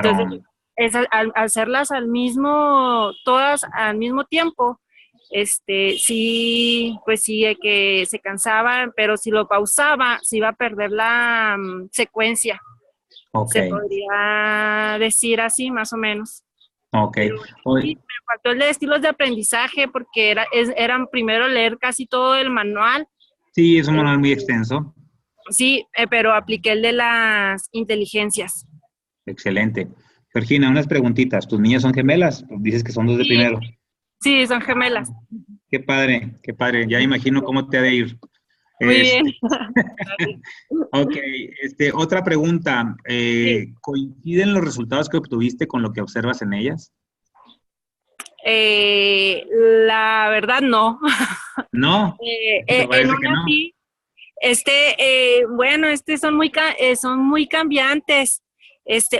S5: Entonces, al hacerlas todas al mismo tiempo, sí, pues sí, que se cansaban, pero si lo pausaba, se iba a perder la secuencia.
S1: Okay.
S5: Se podría decir así, más o menos.
S1: Ok.
S5: Sí, me faltó el de estilos de aprendizaje porque eran primero leer casi todo el manual.
S1: Sí, es un manual muy extenso.
S5: Sí, pero apliqué el de las inteligencias.
S1: Excelente. Georgina, unas preguntitas. ¿Tus niñas son gemelas? Dices que son dos de primero.
S5: Sí, son gemelas.
S1: Qué padre, qué padre. Ya imagino cómo te ha de ir.
S5: Muy bien.
S1: Ok, otra pregunta.
S5: Sí.
S1: ¿Coinciden los resultados que obtuviste con lo que observas en ellas?
S5: La verdad, no.
S1: ¿No? ¿Te parece
S5: En una
S1: que no?
S5: sí. Bueno, son muy cambiantes.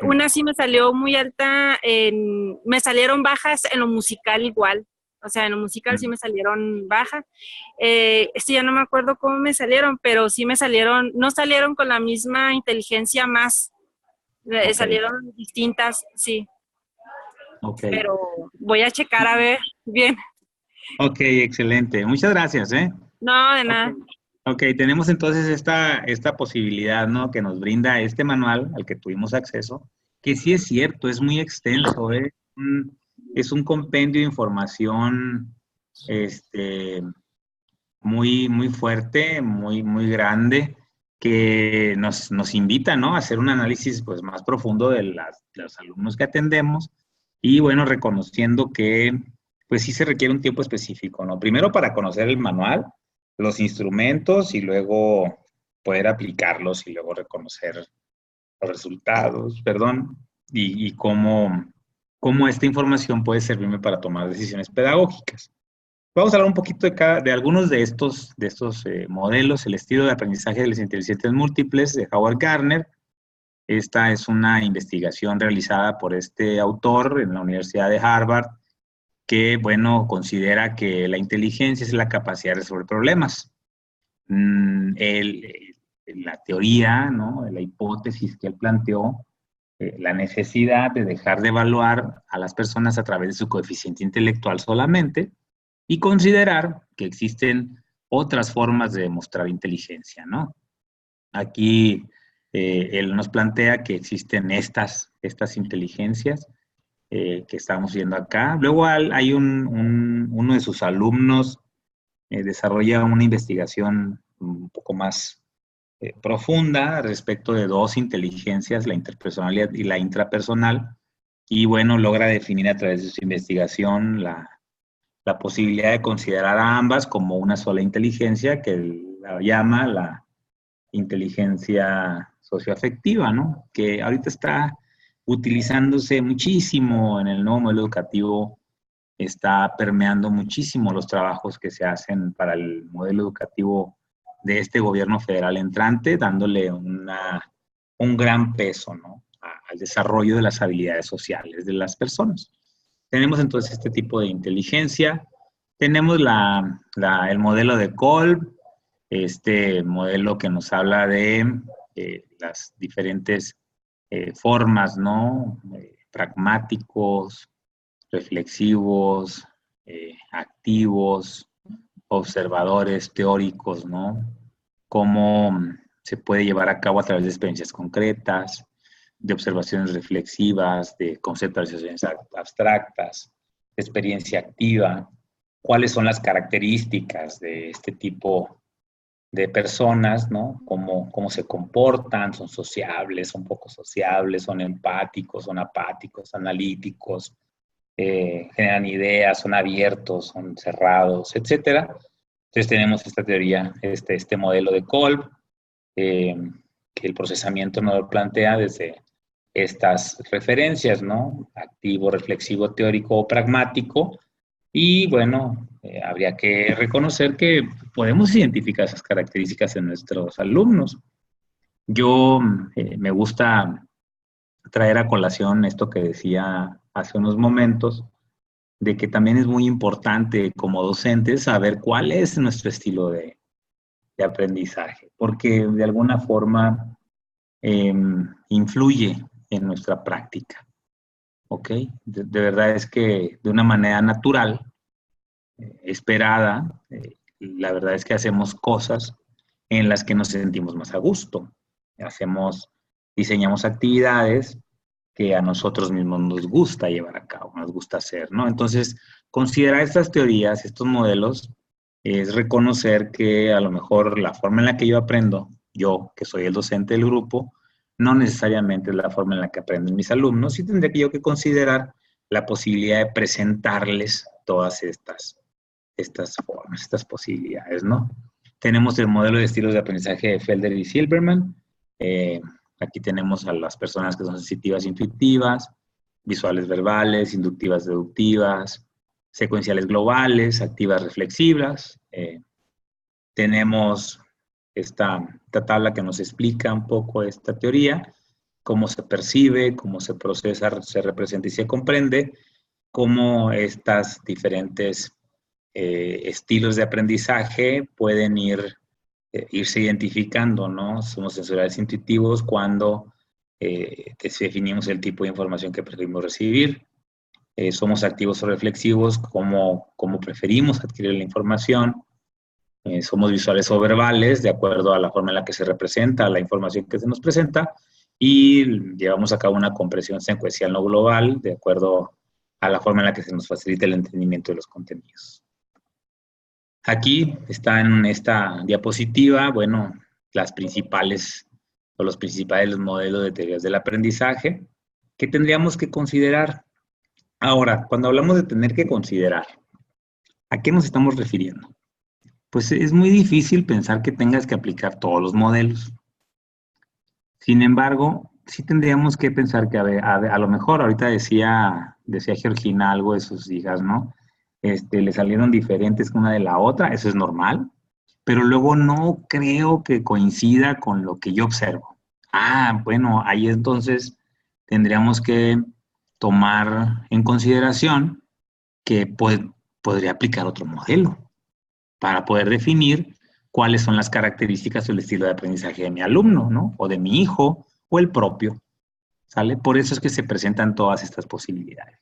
S5: Una sí me salió muy alta, me salieron bajas en lo musical igual. O sea, en lo musical sí me salieron bajas. Ya no me acuerdo cómo me salieron, pero sí no salieron con la misma inteligencia más.
S1: Okay.
S5: Salieron distintas, sí.
S1: Ok.
S5: Pero voy a checar a ver bien.
S1: Ok, excelente. Muchas gracias,
S5: No, de nada.
S1: Ok, tenemos entonces esta posibilidad, ¿no? Que nos brinda este manual al que tuvimos acceso, que sí es cierto, es muy extenso, es un compendio de información muy, muy fuerte, muy, muy grande, que nos invita, ¿no? A hacer un análisis pues, más profundo de los alumnos que atendemos Y bueno, reconociendo que pues sí se requiere un tiempo específico, ¿no? Primero para conocer el manual, los instrumentos y luego poder aplicarlos y luego reconocer los resultados, perdón, y cómo esta información puede servirme para tomar decisiones pedagógicas. Vamos a hablar un poquito de algunos de estos modelos, el estilo de aprendizaje de las inteligencias múltiples de Howard Gardner. Esta es una investigación realizada por este autor en la Universidad de Harvard, que, bueno, considera que la inteligencia es la capacidad de resolver problemas. La teoría, ¿no?, la hipótesis que él planteó, la necesidad de dejar de evaluar a las personas a través de su coeficiente intelectual solamente y considerar que existen otras formas de demostrar inteligencia, ¿no? Aquí él nos plantea que existen estas inteligencias que estamos viendo acá. Luego hay uno de sus alumnos desarrolla una investigación un poco más profunda respecto de dos inteligencias, la interpersonal y la intrapersonal, y bueno, logra definir a través de su investigación la posibilidad de considerar a ambas como una sola inteligencia, que él la llama la inteligencia socioafectiva, ¿no? Que ahorita está utilizándose muchísimo en el nuevo modelo educativo, está permeando muchísimo los trabajos que se hacen para el modelo educativo de este gobierno federal entrante, dándole un gran peso, ¿no?, al desarrollo de las habilidades sociales de las personas. Tenemos entonces este tipo de inteligencia. Tenemos el modelo de Kolb, este modelo que nos habla de las diferentes formas, ¿no?, pragmáticos, reflexivos, activos, observadores, teóricos, ¿no? Cómo se puede llevar a cabo a través de experiencias concretas, de observaciones reflexivas, de conceptualizaciones abstractas, de experiencia activa, cuáles son las características de este tipo de personas, ¿no? Cómo se comportan, son sociables, son poco sociables, son empáticos, son apáticos, analíticos, generan ideas, son abiertos, son cerrados, etcétera. Entonces tenemos esta teoría, este modelo de Kolb, que el procesamiento nos lo plantea desde estas referencias, ¿no? Activo, reflexivo, teórico o pragmático. Y bueno, habría que reconocer que podemos identificar esas características en nuestros alumnos. Yo me gusta traer a colación esto que decía hace unos momentos, de que también es muy importante como docentes saber cuál es nuestro estilo de aprendizaje, porque de alguna forma influye en nuestra práctica, ¿ok? De verdad es que de una manera natural, esperada, la verdad es que hacemos cosas en las que nos sentimos más a gusto. Diseñamos actividades que a nosotros mismos nos gusta llevar a cabo, nos gusta hacer, ¿no? Entonces, considerar estas teorías, estos modelos, es reconocer que a lo mejor la forma en la que yo aprendo, yo, que soy el docente del grupo, no necesariamente es la forma en la que aprenden mis alumnos, y tendría yo que considerar la posibilidad de presentarles todas estas formas, estas posibilidades, ¿no? Tenemos el modelo de estilos de aprendizaje de Felder y Silberman. Aquí tenemos a las personas que son sensitivas, intuitivas, visuales, verbales, inductivas, deductivas, secuenciales globales, activas, reflexivas. Tenemos esta tabla que nos explica un poco esta teoría, cómo se percibe, cómo se procesa, se representa y se comprende, cómo estas diferentes estilos de aprendizaje pueden irse identificando, ¿no? Somos sensoriales intuitivos cuando definimos el tipo de información que preferimos recibir. Somos activos o reflexivos como preferimos adquirir la información. Somos visuales o verbales de acuerdo a la forma en la que se representa la información que se nos presenta, y llevamos a cabo una comprensión secuencial no global de acuerdo a la forma en la que se nos facilita el entendimiento de los contenidos. Aquí está en esta diapositiva, bueno, los principales modelos de teorías del aprendizaje que tendríamos que considerar. Ahora, cuando hablamos de tener que considerar, ¿a qué nos estamos refiriendo? Pues es muy difícil pensar que tengas que aplicar todos los modelos. Sin embargo, sí tendríamos que pensar que a lo mejor, ahorita decía Georgina algo de sus hijas, ¿no? Le salieron diferentes una de la otra, eso es normal, pero luego no creo que coincida con lo que yo observo. Bueno, ahí entonces tendríamos que tomar en consideración que podría aplicar otro modelo para poder definir cuáles son las características o el estilo de aprendizaje de mi alumno, ¿no? O de mi hijo, o el propio, ¿sale? Por eso es que se presentan todas estas posibilidades.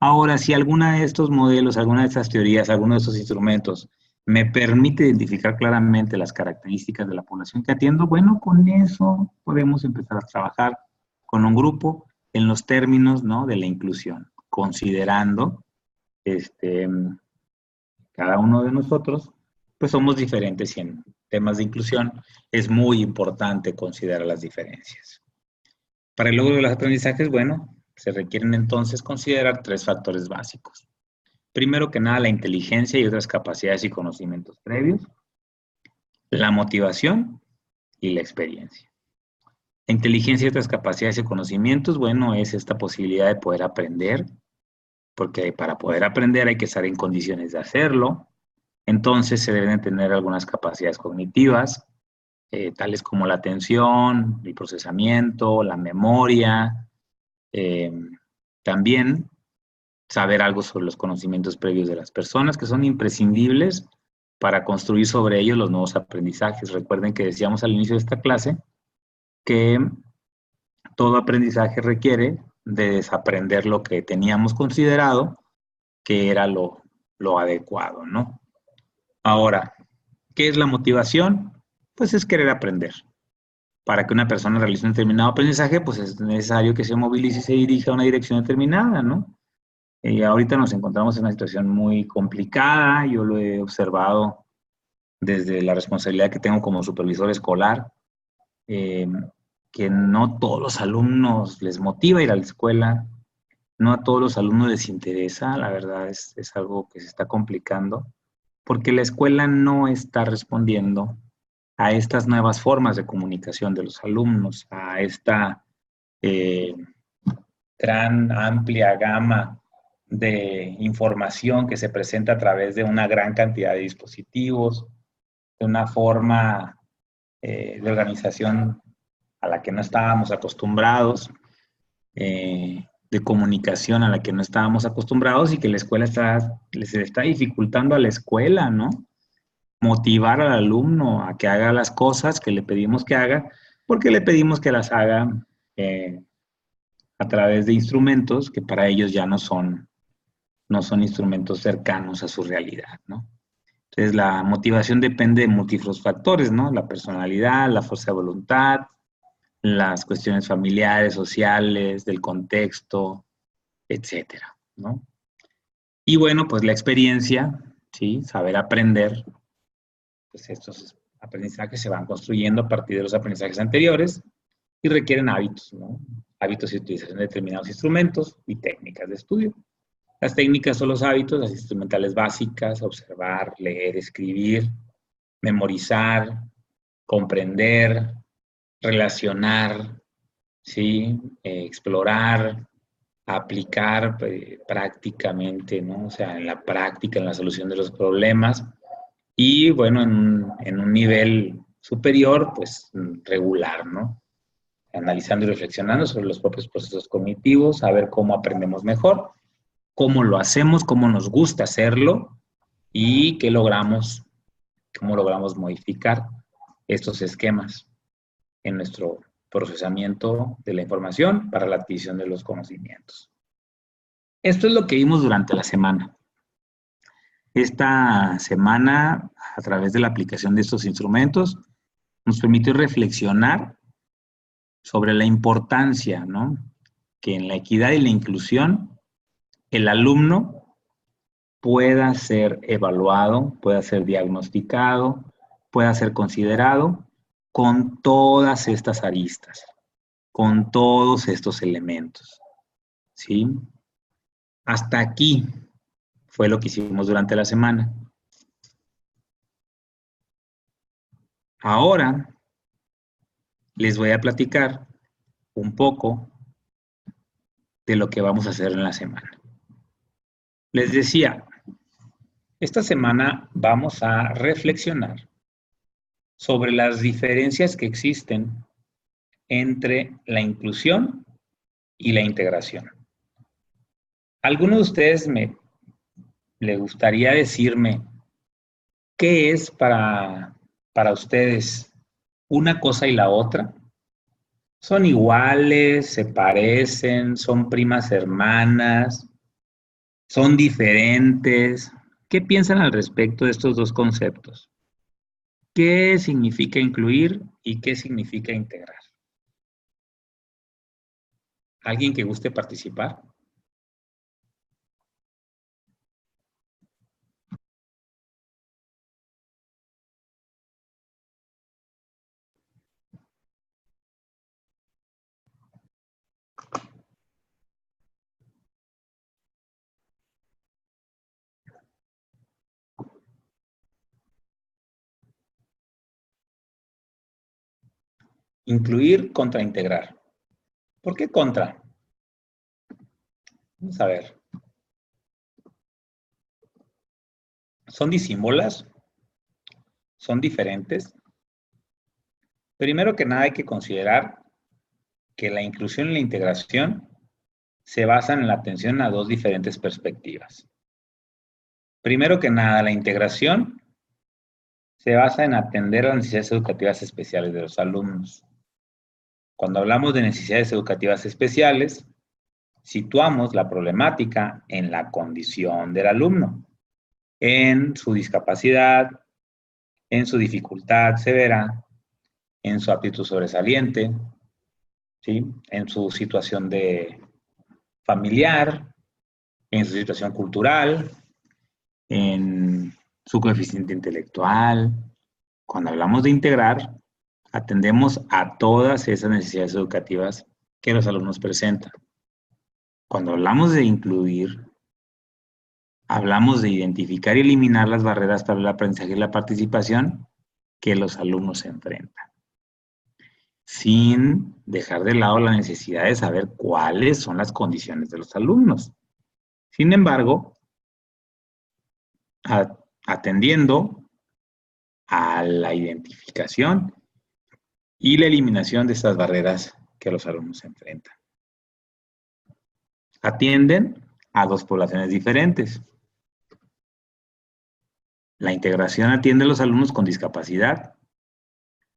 S1: Ahora, si alguna de estos modelos, alguna de estas teorías, alguno de estos instrumentos me permite identificar claramente las características de la población que atiendo, bueno, con eso podemos empezar a trabajar con un grupo en los términos, ¿no?, de la inclusión, considerando cada uno de nosotros, pues somos diferentes y en temas de inclusión es muy importante considerar las diferencias. Para el logro de los aprendizajes, bueno, se requieren entonces considerar 3 factores básicos. Primero que nada, la inteligencia y otras capacidades y conocimientos previos, la motivación y la experiencia. La inteligencia y otras capacidades y conocimientos, bueno, es esta posibilidad de poder aprender, porque para poder aprender hay que estar en condiciones de hacerlo. Entonces se deben tener algunas capacidades cognitivas, tales como la atención, el procesamiento, la memoria, también saber algo sobre los conocimientos previos de las personas, que son imprescindibles para construir sobre ellos los nuevos aprendizajes. Recuerden que decíamos al inicio de esta clase que todo aprendizaje requiere de desaprender lo que teníamos considerado que era lo adecuado, ¿no? Ahora, ¿qué es la motivación? Pues es querer aprender. Para que una persona realice un determinado aprendizaje, pues es necesario que se movilice y se dirija a una dirección determinada, ¿no? Ahorita nos encontramos en una situación muy complicada, yo lo he observado desde la responsabilidad que tengo como supervisor escolar, que no todos los alumnos les motiva ir a la escuela, no a todos los alumnos les interesa, la verdad es algo que se está complicando, porque la escuela no está respondiendo a estas nuevas formas de comunicación de los alumnos, a esta gran amplia gama de información que se presenta a través de una gran cantidad de dispositivos, de una forma de organización a la que no estábamos acostumbrados, de comunicación a la que no estábamos acostumbrados y que la escuela les está dificultando a la escuela, ¿no? Motivar al alumno a que haga las cosas que le pedimos que haga, porque le pedimos que las haga a través de instrumentos que para ellos ya no son instrumentos cercanos a su realidad, ¿no? Entonces, la motivación depende de múltiples factores, ¿no? La personalidad, la fuerza de voluntad, las cuestiones familiares, sociales, del contexto, etcétera, ¿no? Y bueno, pues la experiencia, ¿sí? Saber aprender, pues estos aprendizajes se van construyendo a partir de los aprendizajes anteriores y requieren hábitos, ¿no? Hábitos y utilización de determinados instrumentos y técnicas de estudio. Las técnicas son los hábitos, las instrumentales básicas, observar, leer, escribir, memorizar, comprender, relacionar, ¿sí? Explorar, aplicar prácticamente, ¿no? O sea, en la práctica, en la solución de los problemas. Y bueno, en un nivel superior, pues regular, ¿no? Analizando y reflexionando sobre los propios procesos cognitivos, saber cómo aprendemos mejor, cómo lo hacemos, cómo nos gusta hacerlo y cómo logramos modificar estos esquemas en nuestro procesamiento de la información para la adquisición de los conocimientos. Esto es lo que vimos durante la semana. Esta semana, a través de la aplicación de estos instrumentos, nos permitió reflexionar sobre la importancia, ¿no?, que en la equidad y la inclusión el alumno pueda ser evaluado, pueda ser diagnosticado, pueda ser considerado con todas estas aristas, con todos estos elementos, ¿sí? Hasta aquí fue lo que hicimos durante la semana. Ahora les voy a platicar un poco de lo que vamos a hacer en la semana. Les decía, esta semana vamos a reflexionar sobre las diferencias que existen entre la inclusión y la integración. ¿Alguno de ustedes le gustaría decirme qué es para ustedes una cosa y la otra? ¿Son iguales? ¿Se parecen? ¿Son primas hermanas? ¿Son diferentes? ¿Qué piensan al respecto de estos dos conceptos? ¿Qué significa incluir y qué significa integrar? ¿Alguien que guste participar? Incluir contra integrar. ¿Por qué contra? Vamos a ver. ¿Son disímbolas? ¿Son diferentes? Primero que nada hay que considerar que la inclusión y la integración se basan en la atención a dos diferentes perspectivas. Primero que nada, la integración se basa en atender las necesidades educativas especiales de los alumnos. Cuando hablamos de necesidades educativas especiales, situamos la problemática en la condición del alumno, en su discapacidad, en su dificultad severa, en su aptitud sobresaliente, ¿sí? En su situación familiar, en su situación cultural, en su coeficiente intelectual. Cuando hablamos de integrar, atendemos a todas esas necesidades educativas que los alumnos presentan. Cuando hablamos de incluir, hablamos de identificar y eliminar las barreras para el aprendizaje y la participación que los alumnos se enfrentan, sin dejar de lado la necesidad de saber cuáles son las condiciones de los alumnos. Sin embargo, atendiendo a la identificación y la eliminación de estas barreras que los alumnos se enfrentan. Atienden a dos poblaciones diferentes. La integración atiende a los alumnos con discapacidad,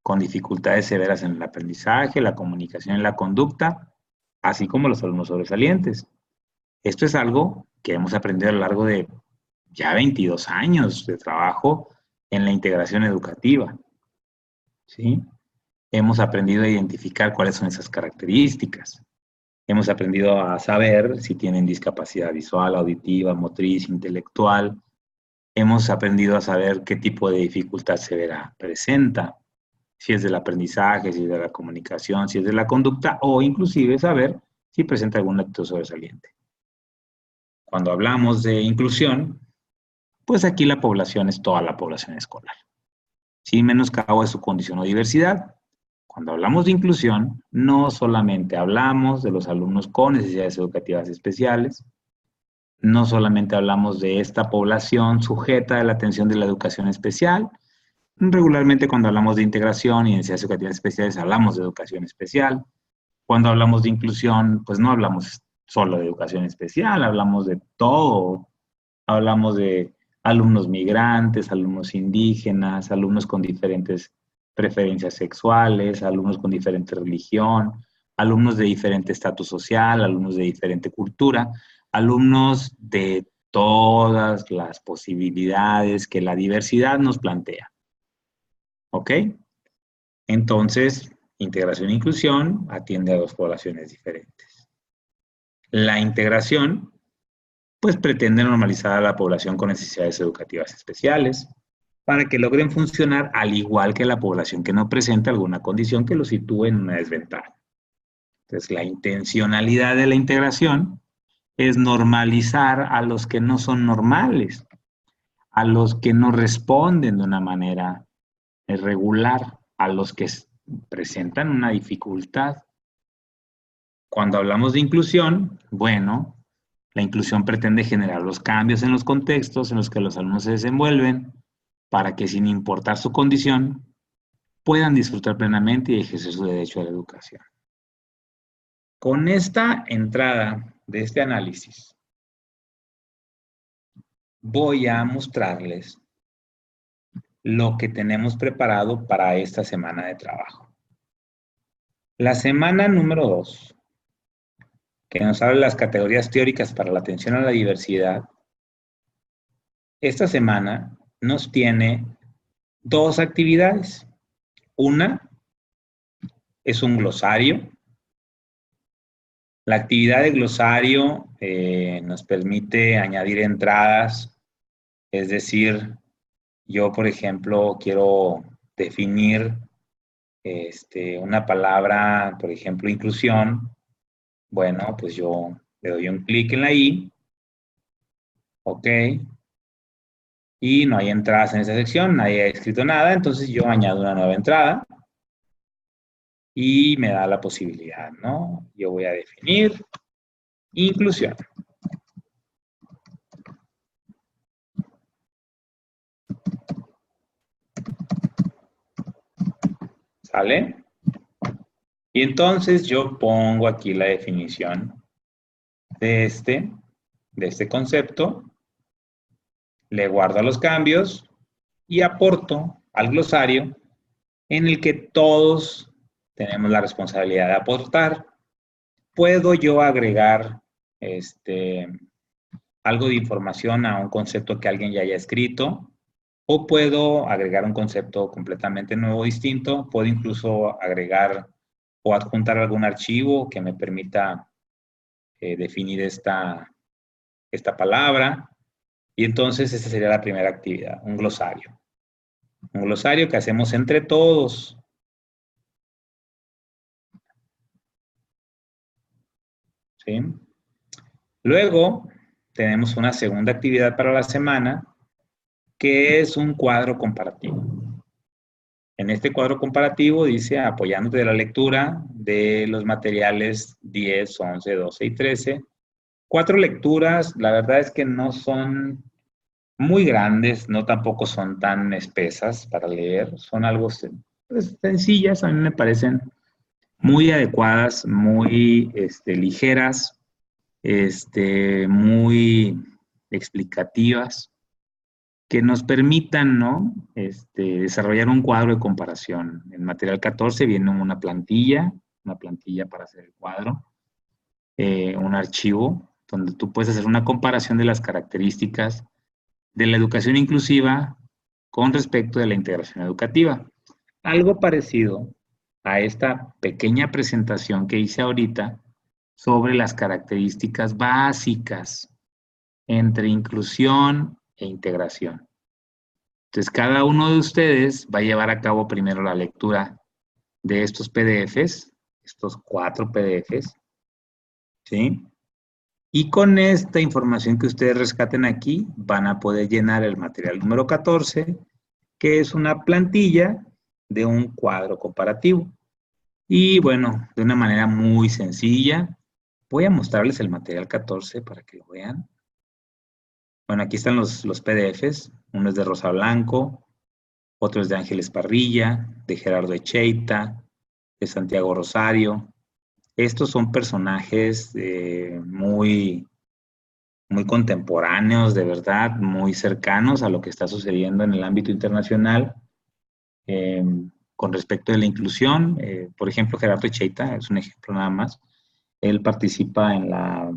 S1: con dificultades severas en el aprendizaje, la comunicación y la conducta, así como los alumnos sobresalientes. Esto es algo que hemos aprendido a lo largo de ya 22 años de trabajo en la integración educativa, ¿sí? Hemos aprendido a identificar cuáles son esas características. Hemos aprendido a saber si tienen discapacidad visual, auditiva, motriz, intelectual. Hemos aprendido a saber qué tipo de dificultad severa presenta, si es del aprendizaje, si es de la comunicación, si es de la conducta, o inclusive saber si presenta algún acto sobresaliente. Cuando hablamos de inclusión, pues aquí la población es toda la población escolar, sin menoscabo de su condición o diversidad. Cuando hablamos de inclusión, no solamente hablamos de los alumnos con necesidades educativas especiales, no solamente hablamos de esta población sujeta a la atención de la educación especial. Regularmente cuando hablamos de integración y necesidades educativas especiales, hablamos de educación especial. Cuando hablamos de inclusión, pues no hablamos solo de educación especial, hablamos de todo. Hablamos de alumnos migrantes, alumnos indígenas, alumnos con diferentes preferencias sexuales, alumnos con diferente religión, alumnos de diferente estatus social, alumnos de diferente cultura, alumnos de todas las posibilidades que la diversidad nos plantea. ¿Ok? Entonces, integración e inclusión atiende a dos poblaciones diferentes. La integración, pues pretende normalizar a la población con necesidades educativas especiales para que logren funcionar al igual que la población que no presenta alguna condición que los sitúe en una desventaja. Entonces, la intencionalidad de la integración es normalizar a los que no son normales, a los que no responden de una manera regular, a los que presentan una dificultad. Cuando hablamos de inclusión, bueno, la inclusión pretende generar los cambios en los contextos en los que los alumnos se desenvuelven para que, sin importar su condición, puedan disfrutar plenamente y ejercer su derecho a la educación. Con esta entrada de este análisis, voy a mostrarles lo que tenemos preparado para esta semana de trabajo. La semana número 2, que nos habla de las categorías teóricas para la atención a la diversidad, esta semana nos tiene 2 actividades. Una es un glosario. La actividad de glosario nos permite añadir entradas, es decir, yo, por ejemplo, quiero definir una palabra, por ejemplo, inclusión. Bueno, pues yo le doy un clic en la I, ok, y no hay entradas en esa sección, nadie ha escrito nada, entonces yo añado una nueva entrada y me da la posibilidad, ¿no? Yo voy a definir inclusión. ¿Sale? Y entonces yo pongo aquí la definición de este concepto, le guardo los cambios y aporto al glosario en el que todos tenemos la responsabilidad de aportar. Puedo yo agregar algo de información a un concepto que alguien ya haya escrito, o puedo agregar un concepto completamente nuevo, distinto. Puedo incluso agregar o adjuntar algún archivo que me permita definir esta palabra. Y entonces esa sería la primera actividad, un glosario. Un glosario que hacemos entre todos. ¿Sí? Luego tenemos una segunda actividad para la semana, que es un cuadro comparativo. En este cuadro comparativo dice, apoyándote de la lectura de los materiales 10, 11, 12 y 13. 4 lecturas, la verdad es que no son muy grandes, no tampoco son tan espesas para leer, son algo pues, sencillas, a mí me parecen muy adecuadas, muy ligeras, muy explicativas, que nos permitan, ¿no? Desarrollar un cuadro de comparación. En material 14 viene una plantilla para hacer el cuadro, un archivo donde tú puedes hacer una comparación de las características de la educación inclusiva con respecto de la integración educativa. Algo parecido a esta pequeña presentación que hice ahorita sobre las características básicas entre inclusión e integración. Entonces, cada uno de ustedes va a llevar a cabo primero la lectura de estos PDFs, estos 4 PDFs, ¿sí? Y con esta información que ustedes rescaten aquí, van a poder llenar el material número 14, que es una plantilla de un cuadro comparativo. Y bueno, de una manera muy sencilla, voy a mostrarles el material 14 para que lo vean. Bueno, aquí están los PDFs. Uno es de Rosa Blanco, otro es de Ángeles Parrilla, de Gerardo Echeita, de Santiago Rosario. Estos son personajes muy contemporáneos, de verdad, muy cercanos a lo que está sucediendo en el ámbito internacional con respecto de la inclusión. Por ejemplo, Gerardo Echeita es un ejemplo nada más. Él participa en la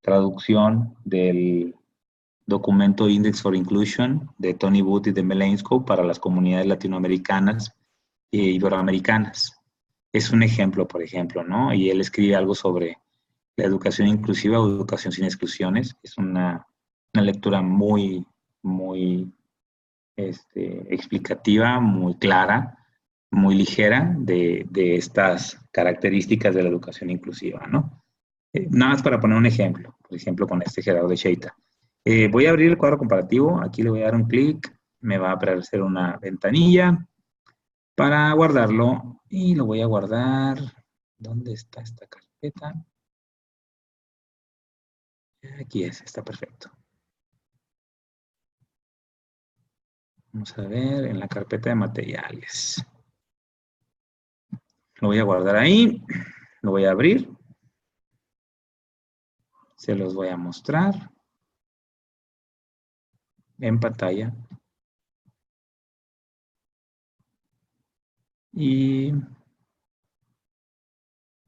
S1: traducción del documento Index for Inclusion de Tony Booth y de Mel Ainscough para las comunidades latinoamericanas e iberoamericanas. Es un ejemplo, por ejemplo, ¿no? Y él escribe algo sobre la educación inclusiva o educación sin exclusiones. Es una lectura muy explicativa, muy clara, muy ligera de estas características de la educación inclusiva, ¿no? Nada más para poner un ejemplo, por ejemplo, con este Gerardo de Cheita. Voy a abrir el cuadro comparativo, aquí le voy a dar un clic, me va a aparecer una ventanilla para guardarlo y lo voy a guardar. ¿Dónde está esta carpeta? Aquí es, está perfecto. Vamos a ver en la carpeta de materiales. Lo voy a guardar ahí, lo voy a abrir. Se los voy a mostrar en pantalla. Y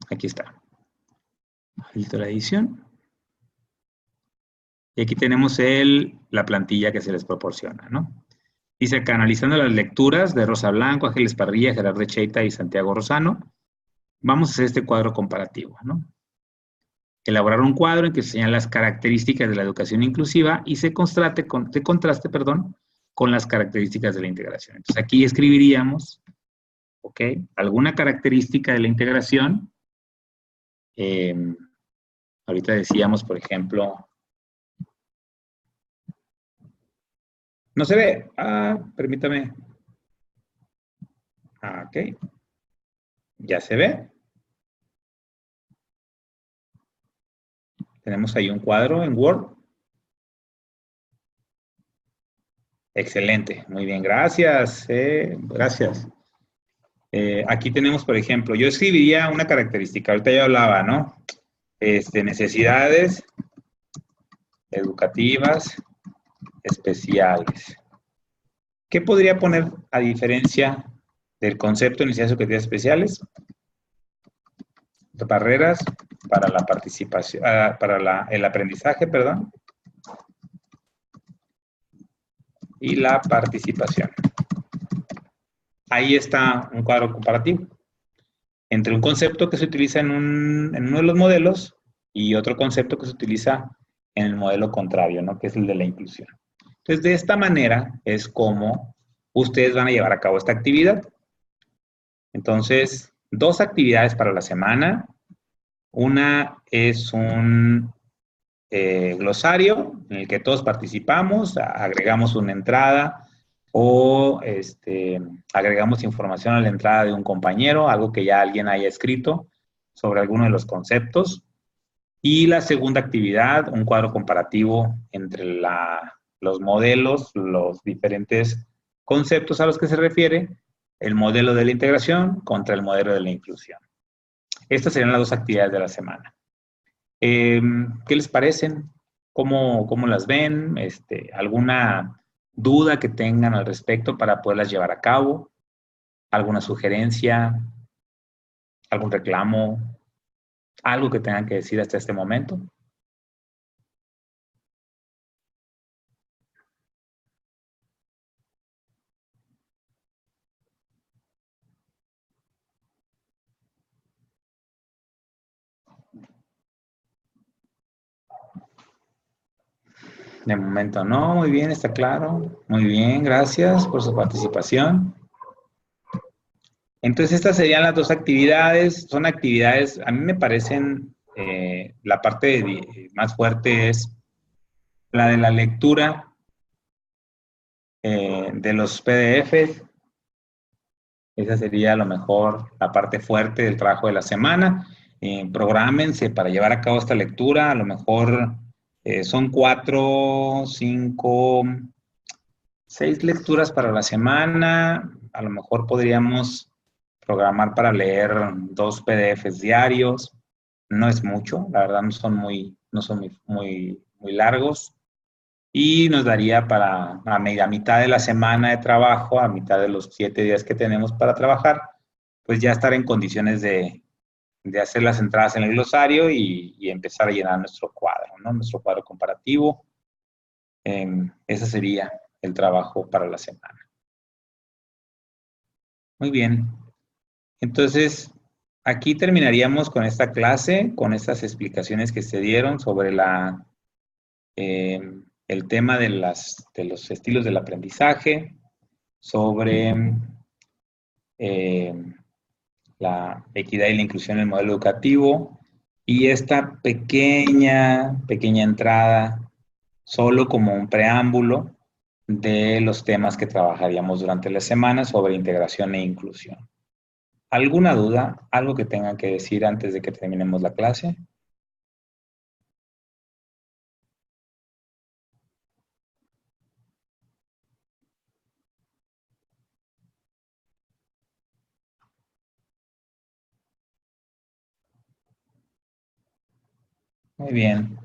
S1: aquí está. Filtro la edición. Y aquí tenemos la plantilla que se les proporciona, ¿no? Dice acá, analizando las lecturas de Rosa Blanco, Ángeles Parrilla, Gerardo Cheita y Santiago Rosano, vamos a hacer este cuadro comparativo, ¿no? Elaborar un cuadro en que se señalan las características de la educación inclusiva y se contraste con las características de la integración. Entonces aquí escribiríamos, ¿ok? Alguna característica de la integración. Ahorita decíamos, por ejemplo, no se ve. Permítame. Ok. Ya se ve. Tenemos ahí un cuadro en Word. Excelente. Muy bien, gracias. Gracias. Aquí tenemos, por ejemplo, yo escribiría una característica. Ahorita yo hablaba, ¿no? Necesidades educativas especiales. ¿Qué podría poner a diferencia del concepto de necesidades educativas especiales? Barreras para la participación, para el aprendizaje, perdón, y la participación. Ahí está un cuadro comparativo entre un concepto que se utiliza en uno de los modelos y otro concepto que se utiliza en el modelo contrario, ¿no? Que es el de la inclusión. Entonces, de esta manera es como ustedes van a llevar a cabo esta actividad. Entonces, 2 actividades para la semana. Una es un glosario en el que todos participamos, agregamos una entrada o agregamos información a la entrada de un compañero, algo que ya alguien haya escrito sobre alguno de los conceptos. Y la segunda actividad, un cuadro comparativo entre los modelos, los diferentes conceptos a los que se refiere, el modelo de la integración contra el modelo de la inclusión. Estas serían las 2 actividades de la semana. ¿Qué les parecen? ¿Cómo las ven? ¿Alguna duda que tengan al respecto para poderlas llevar a cabo? ¿Alguna sugerencia? ¿Algún reclamo? ¿Algo que tengan que decir hasta este momento? De momento no, muy bien, está claro. Muy bien, gracias por su participación. Entonces, estas serían las 2 actividades. Son actividades, a mí me parecen, la parte más fuerte es la de la lectura de los PDFs. Esa sería a lo mejor la parte fuerte del trabajo de la semana. Prográmense para llevar a cabo esta lectura. A lo mejor son 4, 5, 6 lecturas para la semana. A lo mejor podríamos programar para leer 2 PDFs diarios. No es mucho, la verdad no son muy largos. Y nos daría para a mitad de la semana de trabajo, a mitad de los 7 días que tenemos para trabajar, pues ya estar en condiciones de hacer las entradas en el glosario y empezar a llenar nuestro cuadro, ¿no? Nuestro cuadro comparativo. Ese sería el trabajo para la semana. Muy bien. Entonces, aquí terminaríamos con esta clase, con estas explicaciones que se dieron sobre el tema de los estilos del aprendizaje, sobre la equidad y la inclusión en el modelo educativo Y esta pequeña entrada, solo como un preámbulo de los temas que trabajaríamos durante la semana sobre integración e inclusión. ¿Alguna duda? ¿Algo que tengan que decir antes de que terminemos la clase? Muy bien.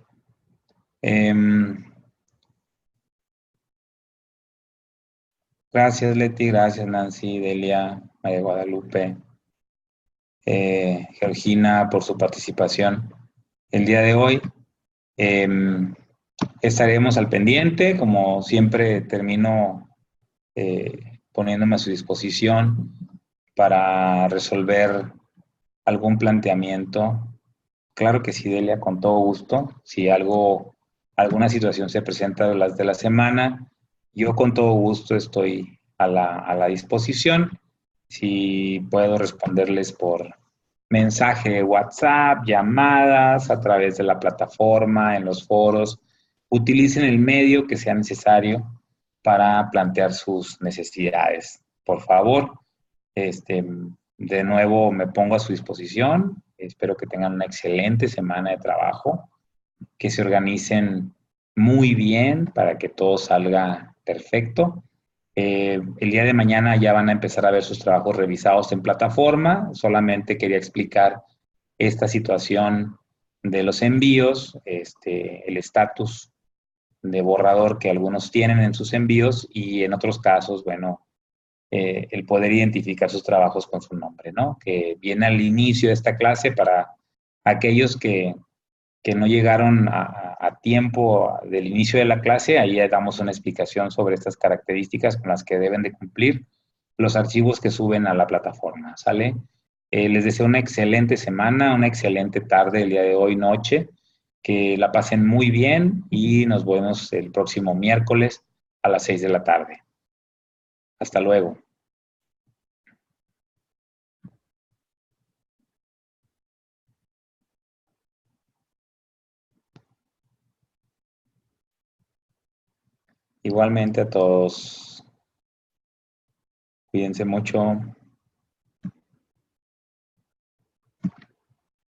S1: Gracias, Leti. Gracias, Nancy, Delia, María Guadalupe, Georgina, por su participación el día de hoy. Estaremos al pendiente. Como siempre, termino poniéndome a su disposición para resolver algún planteamiento. Claro que sí, Delia, con todo gusto. Si alguna situación se presenta de las de la semana, yo con todo gusto estoy a la disposición. Si puedo responderles por mensaje de WhatsApp, llamadas, a través de la plataforma, en los foros, utilicen el medio que sea necesario para plantear sus necesidades. Por favor, de nuevo me pongo a su disposición. Espero que tengan una excelente semana de trabajo, que se organicen muy bien para que todo salga perfecto. El día de mañana ya van a empezar a ver sus trabajos revisados en plataforma. Solamente quería explicar esta situación de los envíos, el estatus de borrador que algunos tienen en sus envíos y en otros casos, bueno, el poder identificar sus trabajos con su nombre, ¿no? Que viene al inicio de esta clase para aquellos que no llegaron a tiempo del inicio de la clase. Ahí damos una explicación sobre estas características con las que deben de cumplir los archivos que suben a la plataforma, ¿sale? Les deseo una excelente semana, una excelente tarde el día de hoy, noche, que la pasen muy bien y nos vemos el próximo miércoles a las 6 de la tarde. Hasta luego. Igualmente a todos. Cuídense mucho.